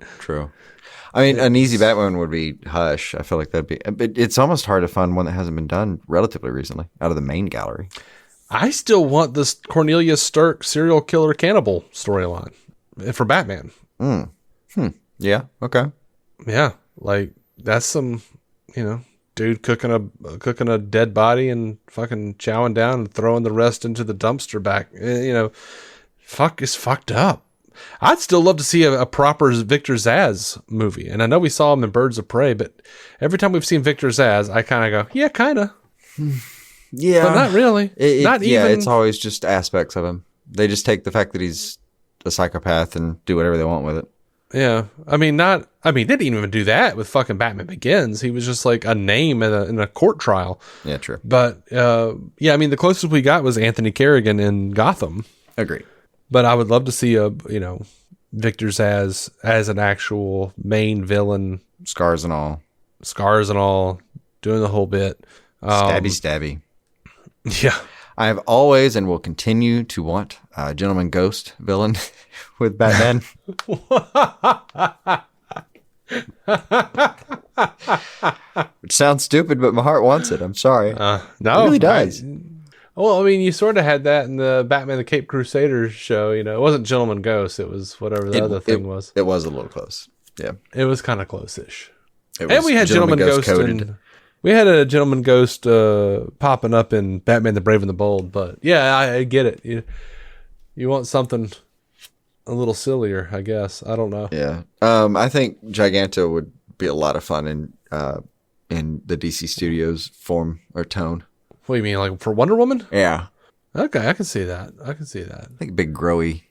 I mean, an easy Batman would be Hush. I feel like that'd be, but it's almost hard to find one that hasn't been done relatively recently out of the main gallery. I still want this Cornelius Stirk serial killer cannibal storyline for Batman. Yeah. Okay. Yeah, like that's some, dude cooking a dead body and fucking chowing down and throwing the rest into the dumpster back. Is fucked up. I'd still love to see a proper Victor Zsasz movie. And I know we saw him in Birds of Prey, but every time we've seen Victor Zsasz, I kind of go, yeah, kind of. Yeah. But not really. Not even. Yeah, it's always just aspects of him. They just take the fact that he's a psychopath and do whatever they want with it. Yeah. They didn't even do that with fucking Batman Begins. He was just like a name in a court trial. Yeah, true. But, the closest we got was Anthony Carrigan in Gotham. Agreed. But I would love to see Victor Zsasz as an actual main villain. Scars and all, doing the whole bit. Stabby. Yeah. I have always and will continue to want a Gentleman Ghost villain with Batman. Which sounds stupid, but my heart wants it. I'm sorry. No, it really does. You sort of had that in the Batman the Cape Crusaders show. It wasn't Gentleman Ghost. It was whatever the other thing was. It was a little close. Yeah. It was kind of close-ish. And we had Gentleman Ghost we had a Gentleman Ghost popping up in Batman the Brave and the Bold. But yeah, I get it. You want something a little sillier, I guess. I don't know. Yeah. I think Giganto would be a lot of fun in the DC Studios form or tone. What do you mean, like for Wonder Woman? Yeah. Okay, I can see that. I think big growy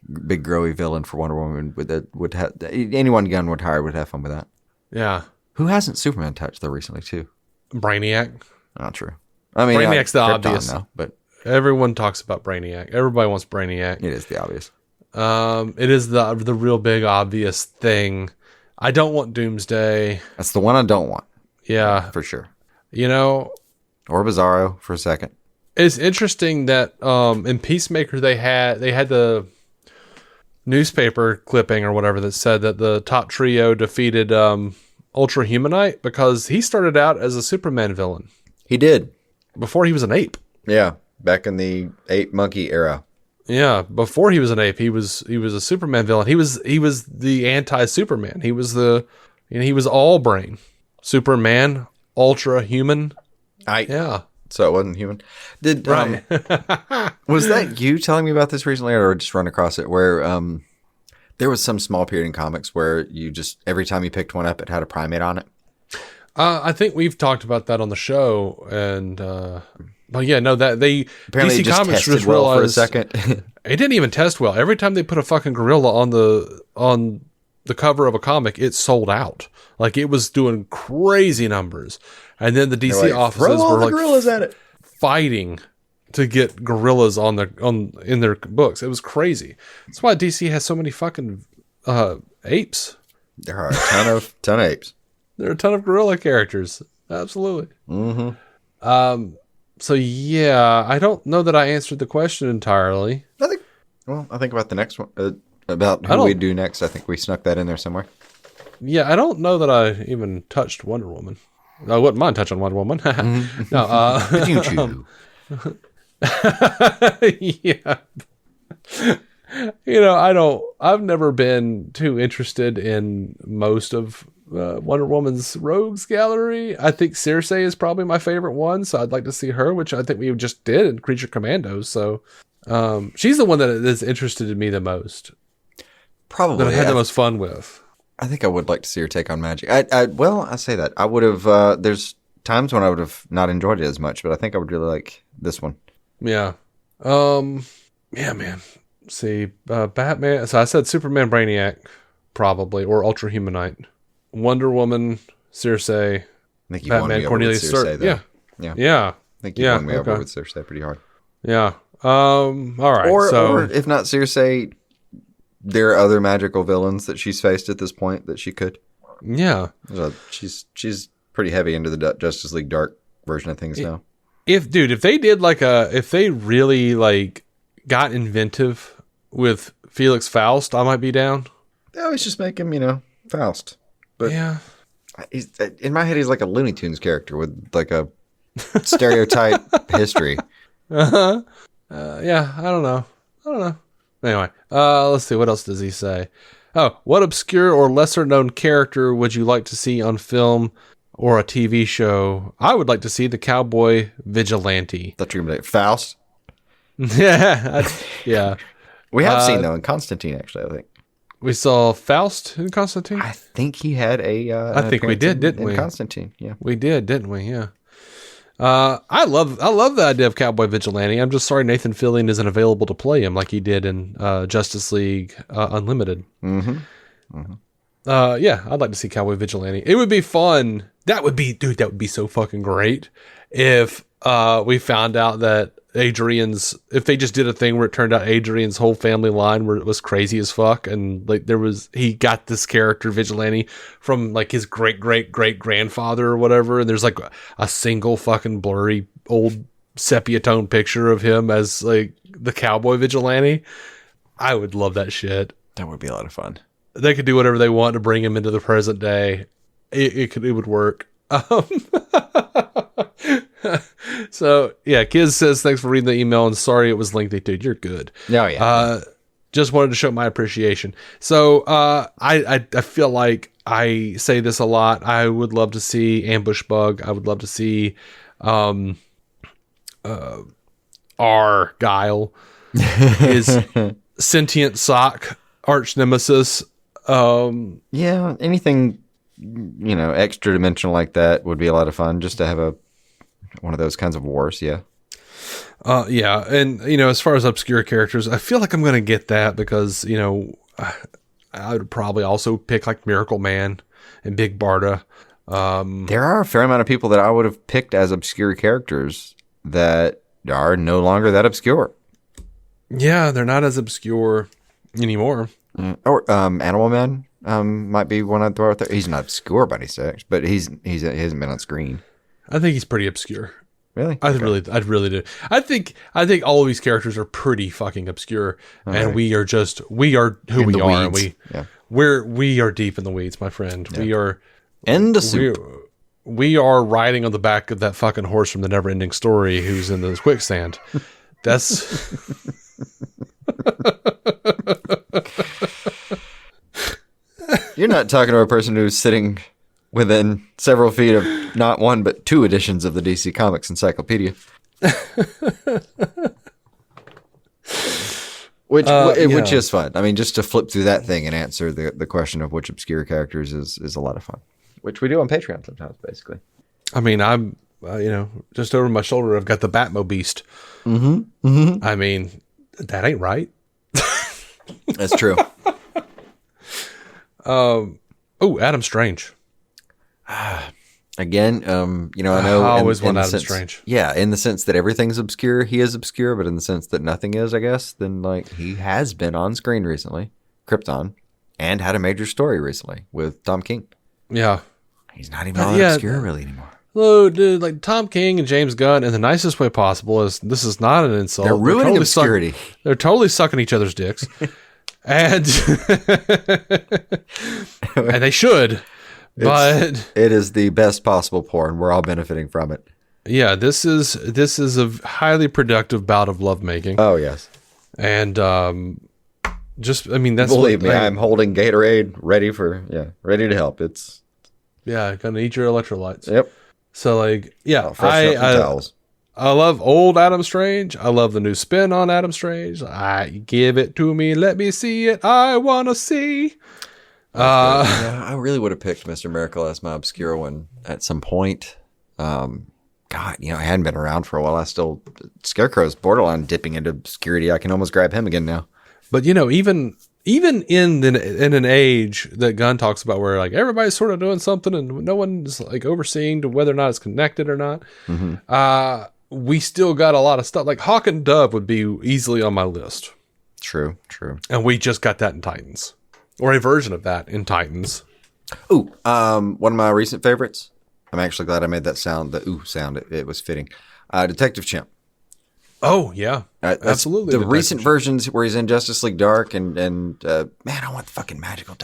villain for Wonder Woman would have anyone Gunn would hire would have fun with that. Yeah. Who hasn't Superman touched though recently too? Brainiac. Not true. I mean, Brainiac's the obvious. Though, but everyone talks about Brainiac. Everybody wants Brainiac. It is the obvious. It is the real big obvious thing. I don't want Doomsday. That's the one I don't want. Yeah, for sure. Or Bizarro for a second. It's interesting that in Peacemaker they had the newspaper clipping or whatever that said that the top trio defeated Ultra Humanite because he started out as a Superman villain. He did. Before he was an ape. Yeah, back in the ape monkey era. Yeah, before he was an ape, he was a Superman villain. He was the anti-Superman. He was he was all brain. Superman, ultra human. Yeah. So it wasn't human. Did right. Was that you telling me about this recently, or just run across it? Where there was some small period in comics where you just every time you picked one up, it had a primate on it. I think we've talked about that on the show, and but yeah, no, that they apparently DC just Comics tested just well realized for a second. It didn't even test well. Every time they put a fucking gorilla on the cover of a comic, it sold out. Like it was doing crazy numbers. And then the DC offices were like gorillas at it, fighting to get gorillas in their books. It was crazy. That's why DC has so many fucking apes. There are a ton of apes. There are a ton of gorilla characters. Absolutely. Mm-hmm. So yeah, I don't know that I answered the question entirely. I think about the next one. About who we do next. I think we snuck that in there somewhere. Yeah, I don't know that I even touched Wonder Woman. I wouldn't mind touching Wonder Woman. No, yeah. I've never been too interested in most of Wonder Woman's rogues gallery. I think Circe is probably my favorite one, so I'd like to see her, which I think we just did in Creature Commandos. So she's the one that is interested in me the most. Probably. That I had the most fun with. I think I would like to see her take on magic. I say that. I would have, there's times when I would have not enjoyed it as much, but I think I would really like this one. Yeah. Yeah, man. See, Batman. So I said Superman, Brainiac, probably, or Ultra Humanite. Wonder Woman, Circe, Batman, Cornelius Stirk. Yeah. I think you won me over with Circe pretty hard. Yeah. All right. Or if not Circe, there are other magical villains that she's faced at this point that she could. Yeah. So she's pretty heavy into the Justice League Dark version of things now. if they did if they really like got inventive with Felix Faust, I might be down. They always just make him, Faust. But yeah, in my head, he's like a Looney Tunes character with like a stereotype history. Yeah, I don't know. Anyway, let's see. What else does he say? Oh, what obscure or lesser known character would you like to see on film or a TV show? I would like to see the cowboy vigilante. Thought you were going to say Faust. Yeah. We have seen though in Constantine, actually. I think we saw Faust in Constantine. I think he had a. I think we did, didn't we? In Constantine, yeah, we did, didn't we? Yeah. I love the idea of cowboy vigilante. I'm just sorry Nathan Fillion isn't available to play him like he did in Justice League Unlimited. Yeah, I'd like to see cowboy vigilante. It would be fun. That would be so fucking great if we found out that if they just did a thing where it turned out Adrian's whole family line where it was crazy as fuck, and like he got this character vigilante from like his great grandfather or whatever, and there's like a single fucking blurry old sepia tone picture of him as like the cowboy vigilante. I would love that shit. That would be a lot of fun. They could do whatever they want to bring him into the present day. It would work. So yeah, Kiz says thanks for reading the email and sorry it was lengthy, dude. You're good. Oh yeah. Just wanted to show my appreciation. So I feel like I say this a lot. I would love to see Ambush Bug. I would love to see R Guile, his sentient sock arch nemesis. Yeah, anything extra dimensional like that would be a lot of fun just to have one of those kinds of wars. Yeah. Yeah. And, as far as obscure characters, I feel like I'm going to get that because, I would probably also pick like Miracle Man and Big Barda. There are a fair amount of people that I would have picked as obscure characters that are no longer that obscure. Yeah. They're not as obscure anymore. Or Animal Man might be one I'd throw out there. He's not obscure by any stretch, but he hasn't been on screen. I think he's pretty obscure. Really? I really do. I think all of these characters are pretty fucking obscure, all and right. we are who we are. Weeds. And we are deep in the weeds, my friend. Yeah. We are in the soup. We are riding on the back of that fucking horse from the Never-Ending Story, who's in the quicksand. That's. You're not talking to a person who's sitting within several feet of not one but two editions of the DC Comics Encyclopedia. Which is fun. I mean, just to flip through that thing and answer the question of which obscure characters is a lot of fun. Which we do on Patreon sometimes, basically. I mean, I'm, just over my shoulder, I've got the Batmo Beast. Mm-hmm. Mm-hmm. I mean, that ain't right. That's true. Adam Strange. Again, I know. I always want Adam Strange. Yeah, in the sense that everything's obscure, he is obscure, but in the sense that nothing is, I guess, then like he has been on screen recently, Krypton, and had a major story recently with Tom King. Yeah. He's not even all obscure really anymore. Hello, dude, like Tom King and James Gunn in the nicest way possible this is not an insult. They're ruining obscurity. They're totally sucking each other's dicks. And and they should. But it is the best possible porn. We're all benefiting from it. Yeah, this is a highly productive bout of lovemaking. Oh yes. And that's believe me, I'm holding Gatorade ready to help. It's gonna eat your electrolytes. Yep. So towels. I love old Adam Strange. I love the new spin on Adam Strange. Give it to me. Let me see it. I want to see. I really would have picked Mr. Miracle as my obscure one at some point. God, I hadn't been around for a while. Scarecrow's borderline dipping into obscurity. I can almost grab him again now. But even in an age that Gunn talks about where like everybody's sort of doing something and no one's like overseeing to whether or not it's connected or not. Mm-hmm. We still got a lot of stuff. Like Hawk and Dove would be easily on my list. True. And we just got that in Titans. Or a version of that in Titans. Ooh, one of my recent favorites. I'm actually glad I made that sound, the ooh sound. It was fitting. Detective Chimp. Oh yeah, absolutely. The recent versions where he's in Justice League Dark and man, I want the fucking magical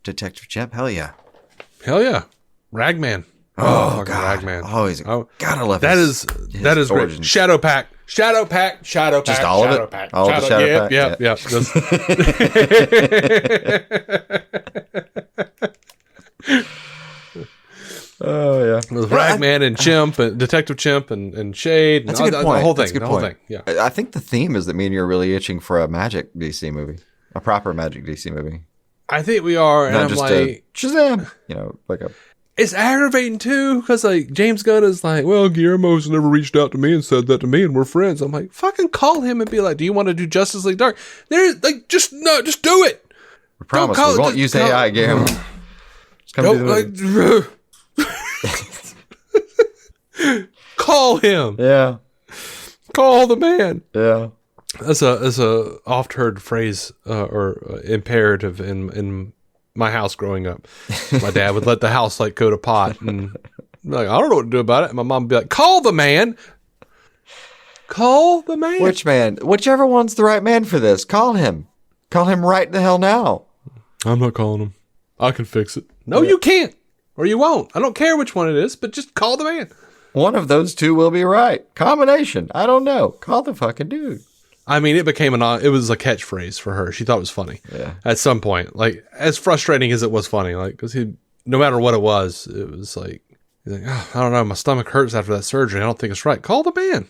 Detective Chimp. Hell yeah. Ragman. Oh god, Ragman. Oh, gotta love that. His That is origins. Great. Shadow Pack. Just all of it. Pack. All the Shadow Pack. Yep. Oh yeah, with Ragman and Chimp and Detective Chimp and Shade. And that's a good point. The whole thing. That's a good point. Yeah. I think the theme is that me and you are really itching for a Magic DC movie, a proper Magic DC movie. I think we are, and Not I'm just like, Shazam. You know, like a. It's aggravating too, because like James Gunn is like, well, Guillermo's never reached out to me and said that to me, and we're friends. I'm like, fucking call him and be like, do you want to do Justice League Dark? There's like, just do it. We promise we won't use AI, Guillermo. Just come do the movie. Call him. Yeah. Call the man. Yeah. That's a oft heard phrase or imperative in my house growing up. My dad would let the house like go to pot and be like, I don't know what to do about it. And my mom would be like, call the man. Call the man. Which man? Whichever one's the right man for this. Call him. Call him right the hell now. I'm not calling him. I can fix it. No, you can't. Or you won't. I don't care which one it is, but just call the man. One of those two will be right. Combination. I don't know. Call the fucking dude. I mean, it was a catchphrase for her. She thought it was funny. Yeah. At some point, like as frustrating as it was funny, like because no matter what it was like, he's like, oh, I don't know, my stomach hurts after that surgery. I don't think it's right. Call the man.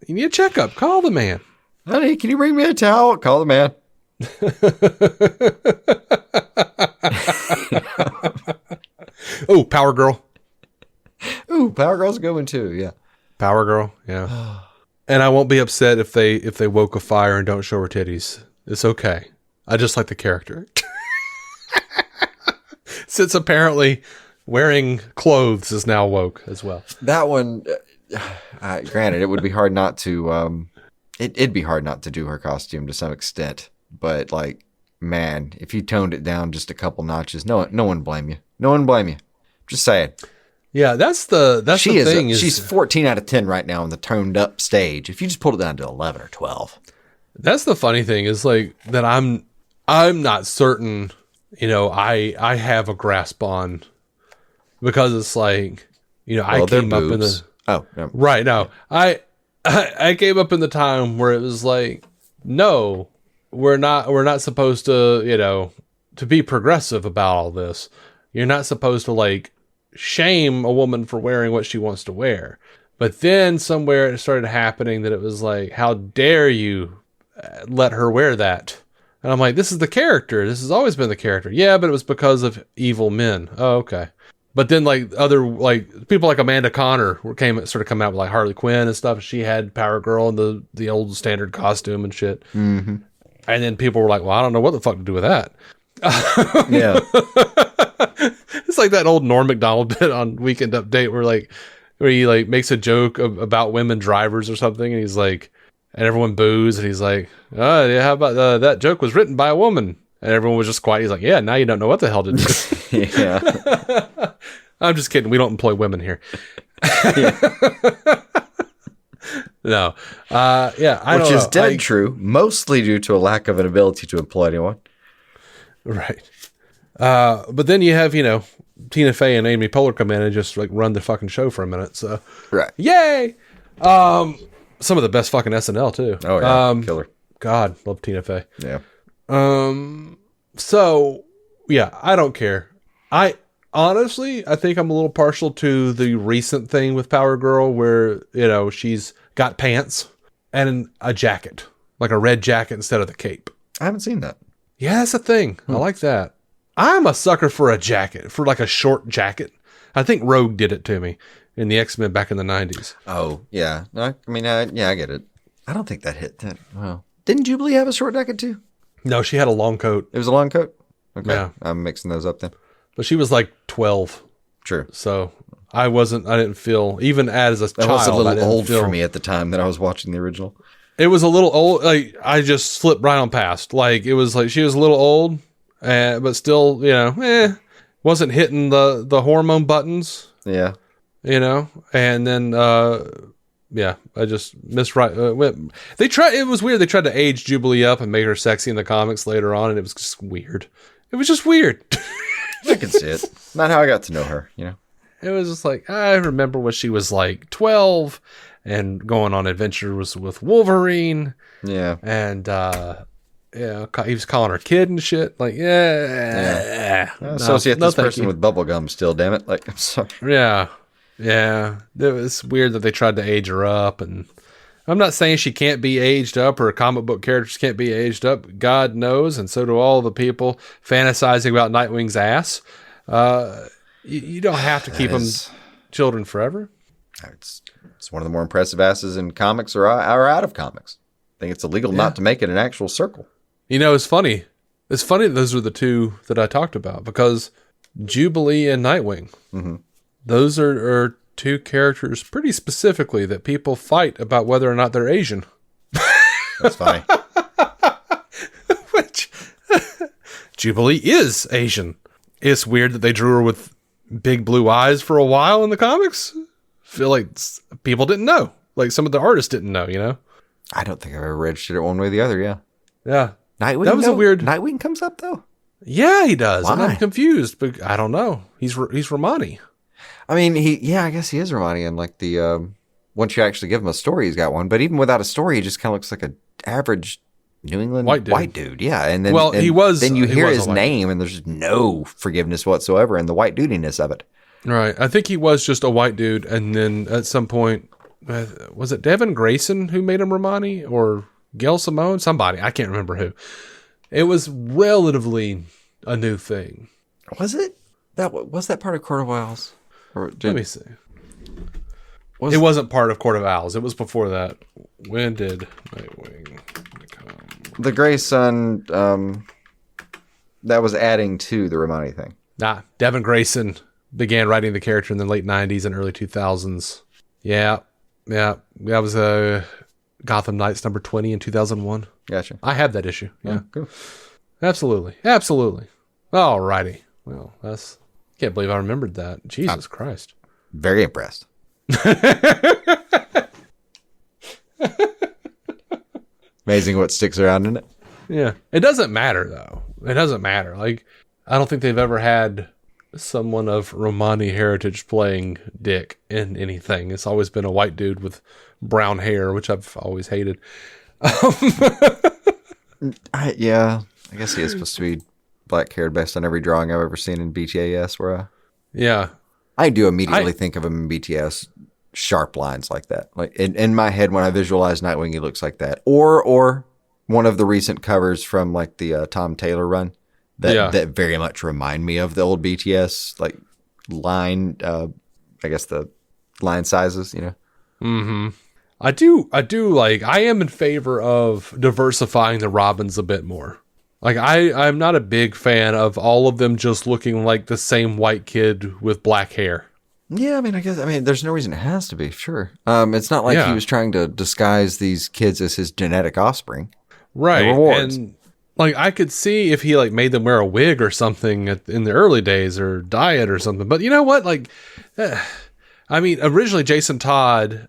You need a checkup. Call the man. Honey, can you bring me a towel? Call the man. Oh, Power Girl. Ooh, Power Girl's a good one too. Yeah. Power Girl, yeah. And I won't be upset if they woke a fire and don't show her titties. It's okay. I just like the character. Since apparently wearing clothes is now woke as well. That one, granted, it would be hard not to. It'd be hard not to do her costume to some extent, but like, man, if you toned it down just a couple notches, no one blame you. No one blame you. Just saying. Yeah, that's the thing. She's 14 out of 10 right now on the toned up stage. If you just pulled it down to 11 or 12. That's the funny thing is like that I'm not certain, you know, I have a grasp on because it's like, you know, I came up in the no. Right, no. I came up in the time where it was like, no, we're not supposed to, you know, to be progressive about all this. You're not supposed to like shame a woman for wearing what she wants to wear. But then somewhere it started happening that it was like, how dare you let her wear that? And I'm like, this is the character. This has always been the character. Yeah, but it was because of evil men. Oh, okay. But then like other like people like Amanda Connor come out with like Harley Quinn and stuff. She had Power Girl in the old standard costume and shit. Mm-hmm. And then people were like, well, I don't know what the fuck to do with that. Yeah. It's like that old Norm Macdonald bit on Weekend Update where he like makes a joke about women drivers or something, and he's like, and everyone boos, and he's like, oh yeah, how about that joke was written by a woman, and everyone was just quiet. He's like, yeah, now you don't know what the hell to do. Yeah. I'm just kidding. We don't employ women here. No. Yeah. Which is dead true, mostly due to a lack of an ability to employ anyone. Right. But then you have, you know, Tina Fey and Amy Poehler come in and just like run the fucking show for a minute. So, right. Yay. Some of the best fucking SNL too. Oh yeah. Killer. God, love Tina Fey. Yeah. So yeah, I don't care. I think I'm a little partial to the recent thing with Power Girl where, you know, she's got pants and a jacket, like a red jacket instead of the cape. I haven't seen that. Yeah, that's a thing. I like that. I'm a sucker for a jacket, for like a short jacket. I think Rogue did it to me in the X-Men back in the 90s. Oh, yeah. I get it. I don't think that hit that well. Didn't Jubilee have a short jacket too? No, she had a long coat. It was a long coat? Okay. Yeah. I'm mixing those up then. But she was like 12. True. So I didn't feel, even as a child, that was a little old for me at the time that I was watching the original. It was a little old. Like I just slipped right on past. Like it was like she was a little old, but still, you know, wasn't hitting the hormone buttons. Yeah. and then I just miswrite. It was weird. They tried to age Jubilee up and make her sexy in the comics later on, and it was just weird. It was just weird. I can see it. Not how I got to know her, It was just like, I remember when she was like 12 and going on adventures with Wolverine. Yeah. And, he was calling her kid and shit. Like, associate this person with bubblegum still, damn it. Like, I'm sorry. Yeah. Yeah. It was weird that they tried to age her up. And I'm not saying she can't be aged up or comic book characters can't be aged up. God knows. And so do all the people fantasizing about Nightwing's ass. You don't have to keep them children forever. It's one of the more impressive asses in comics or out of comics. I think it's illegal not to make it an actual circle. It's funny. It's funny that those are the two that I talked about because Jubilee and Nightwing, those are two characters pretty specifically that people fight about whether or not they're Asian. That's funny. Which Jubilee is Asian. It's weird that they drew her with big blue eyes for a while in the comics. Feel like people didn't know. Like some of the artists didn't know, I don't think I've ever registered it one way or the other, yeah. Yeah. Nightwing, that was a weird... Nightwing comes up, though? Yeah, he does. Why? And I'm confused, but I don't know. He's Romani. I mean, I guess he is Romani, and like the... once you actually give him a story, he's got one. But even without a story, he just kind of looks like an average New England white dude. Yeah, and then Then you hear his name, and there's no forgiveness whatsoever in the white dudiness of it. Right. I think he was just a white dude, and then at some point, was it Devin Grayson who made him Romani, or Gail Simone? Somebody. I can't remember who. It was relatively a new thing. Was it? Was that part of Court of Owls? Let me see. It wasn't part of Court of Owls. It was before that. When did Nightwing become... The Gray Son, that was adding to the Romani thing. Nah, Devin Grayson began writing the character in the late 90s and early 2000s. Yeah. That was Gotham Knights number 20 in 2001. Gotcha. I have that issue. Yeah. Oh, cool. Absolutely. All righty. Well, can't believe I remembered that. Jesus Christ. Very impressed. Amazing what sticks around in it. Yeah. It doesn't matter, though. It doesn't matter. Like, I don't think they've ever had someone of Romani heritage playing Dick in anything. It's always been a white dude with brown hair, which I've always hated. I guess he is supposed to be black haired based on every drawing I've ever seen in BTAS. Yeah. I do immediately think of him in BTS. Sharp lines like that. Like in my head, when I visualize Nightwing, he looks like that. Or one of the recent covers from like the Tom Taylor run that very much remind me of the old BTS like line. I guess the line sizes. Mm-hmm. I do like. I am in favor of diversifying the Robins a bit more. Like I'm not a big fan of all of them just looking like the same white kid with black hair. Yeah, there's no reason it has to be, sure. It's not like he was trying to disguise these kids as his genetic offspring. Right. And like I could see if he like made them wear a wig or something in the early days or dye it or something. But you know what? Like, originally Jason Todd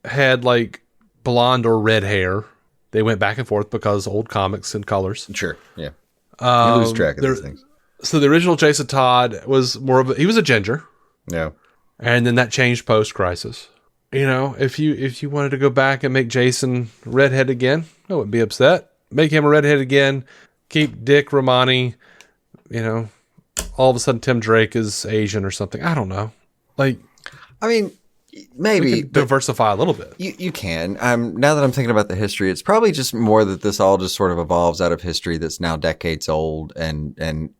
had like blonde or red hair. They went back and forth because old comics and colors. Sure, yeah. You lose track of these things. So the original Jason Todd was he was a ginger. Yeah. And then that changed post-Crisis. If you wanted to go back and make Jason redhead again, I wouldn't be upset. Make him a redhead again. Keep Dick Romani. All of a sudden Tim Drake is Asian or something. I don't know. Like, maybe diversify a little bit. You can. Now that I'm thinking about the history, it's probably just more that this all just sort of evolves out of history that's now decades old, and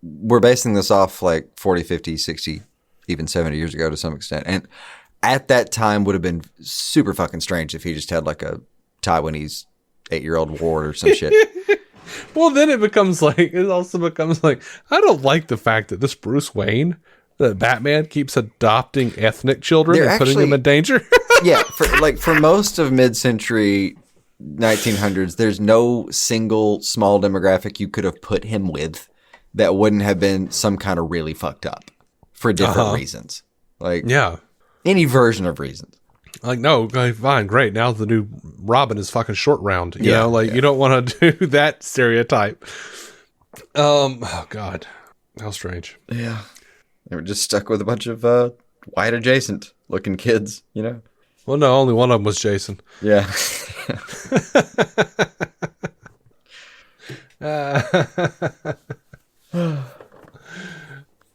we're basing this off like 40, 50, 60, even 70 years ago to some extent. And at that time would have been super fucking strange if he just had like a Taiwanese 8-year-old ward or some shit. Well, then it also becomes like, I don't like the fact that this Bruce Wayne, that Batman keeps adopting ethnic children and putting them in danger. Yeah. For most of mid-century 1900s, there's no single small demographic you could have put him with that wouldn't have been some kind of really fucked up for different reasons. Like, yeah. Any version of reasons. Like, no, okay, fine, great. Now the new Robin is fucking short round. You know, like, you don't want to do that stereotype. Oh, God. How strange. Yeah. They were just stuck with a bunch of white adjacent looking kids, you know? Well, no, only one of them was Jason. Yeah.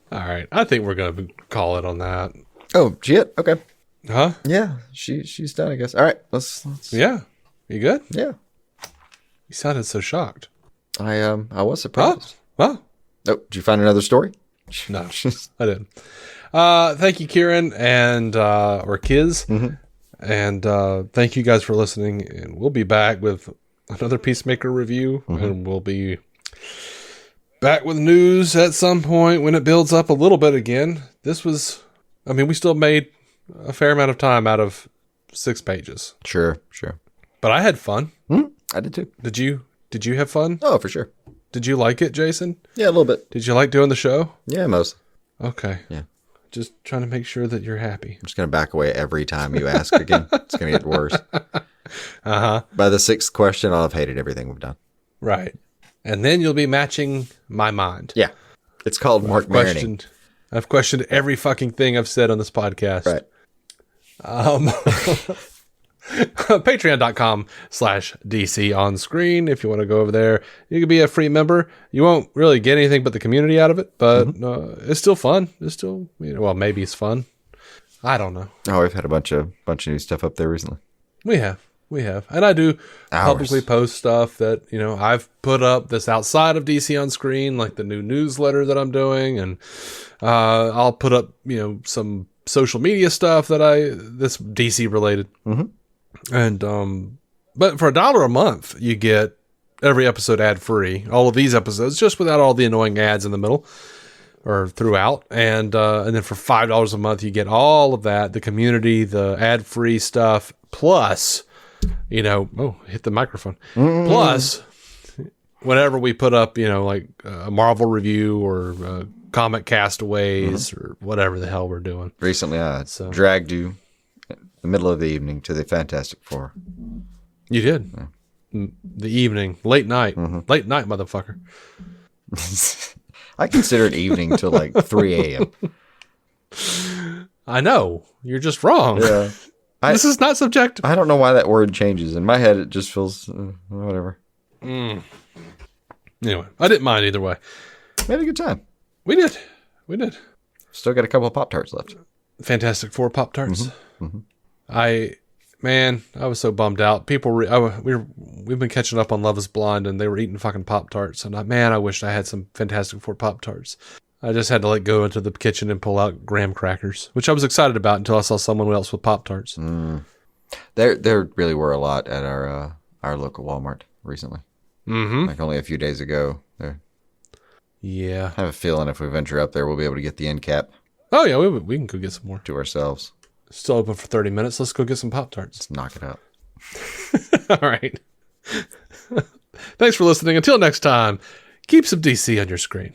All right. I think we're going to call it on that. Oh, shit. Okay. Huh? Yeah. She's done, I guess. All right. Let's. Yeah. You good? Yeah. You sounded so shocked. I was surprised. Oh, did you find another story? no, I didn't. Thank you, Kieran and or Kiz. Mm-hmm. And thank you guys for listening. And we'll be back with another Peacemaker review. Mm-hmm. And we'll be back with news at some point when it builds up a little bit again. This was, I mean, we still made a fair amount of time out of 6 pages. Sure. But I had fun. I did too. Did you have fun? Oh, for sure. Did you like it, Jason? Yeah, a little bit. Did you like doing the show? Yeah, most. Okay. Yeah. Just trying to make sure that you're happy. I'm just going to back away every time you ask again. It's going to get worse. Uh-huh. By the 6th question, I'll have hated everything we've done. Right. And then you'll be matching my mind. Yeah. It's called Mark Marinating. I've questioned every fucking thing I've said on this podcast. Right. Patreon.com/DC on screen. If you want to go over there, you can be a free member. You won't really get anything but the community out of it, but it's still fun. It's still, well, maybe it's fun. I don't know. Oh, we've had a bunch of new stuff up there recently. We have. And I do publicly post stuff that, I've put up that's outside of DC on screen, like the new newsletter that I'm doing. And I'll put up, some social media stuff that's DC related. Mm-hmm. And, but for $1 a month, you get every episode ad free, all of these episodes, just without all the annoying ads in the middle or throughout. And then for $5 a month, you get all of that, the community, the ad free stuff, plus, hit the microphone. Mm. Plus, whenever we put up, like a Marvel review or comic castaways or whatever the hell we're doing. Recently, I dragged you the middle of the evening to the Fantastic Four. You did. Yeah. The evening, late night, motherfucker. I consider it evening till like 3 a.m. I know. You're just wrong. Yeah. This is not subjective. I don't know why that word changes. In my head, it just feels whatever. Anyway, I didn't mind either way. We had a good time. We did. Still got a couple of Pop-Tarts left. Fantastic Four Pop-Tarts. Mm-hmm. Mm-hmm. I was so bummed out. People, we've been catching up on Love is Blind, and they were eating fucking Pop-Tarts. And I wished I had some Fantastic Four Pop-Tarts. I just had to go into the kitchen and pull out graham crackers, which I was excited about until I saw someone else with Pop-Tarts. Mm. There really were a lot at our local Walmart recently. Mm-hmm. Like only a few days ago. There. Yeah. I have a feeling if we venture up there, we'll be able to get the end cap. Oh yeah, we can go get some more to ourselves. Still open for 30 minutes. Let's go get some Pop-Tarts. Let's knock it out. All right. Thanks for listening. Until next time, keep some DC on your screen.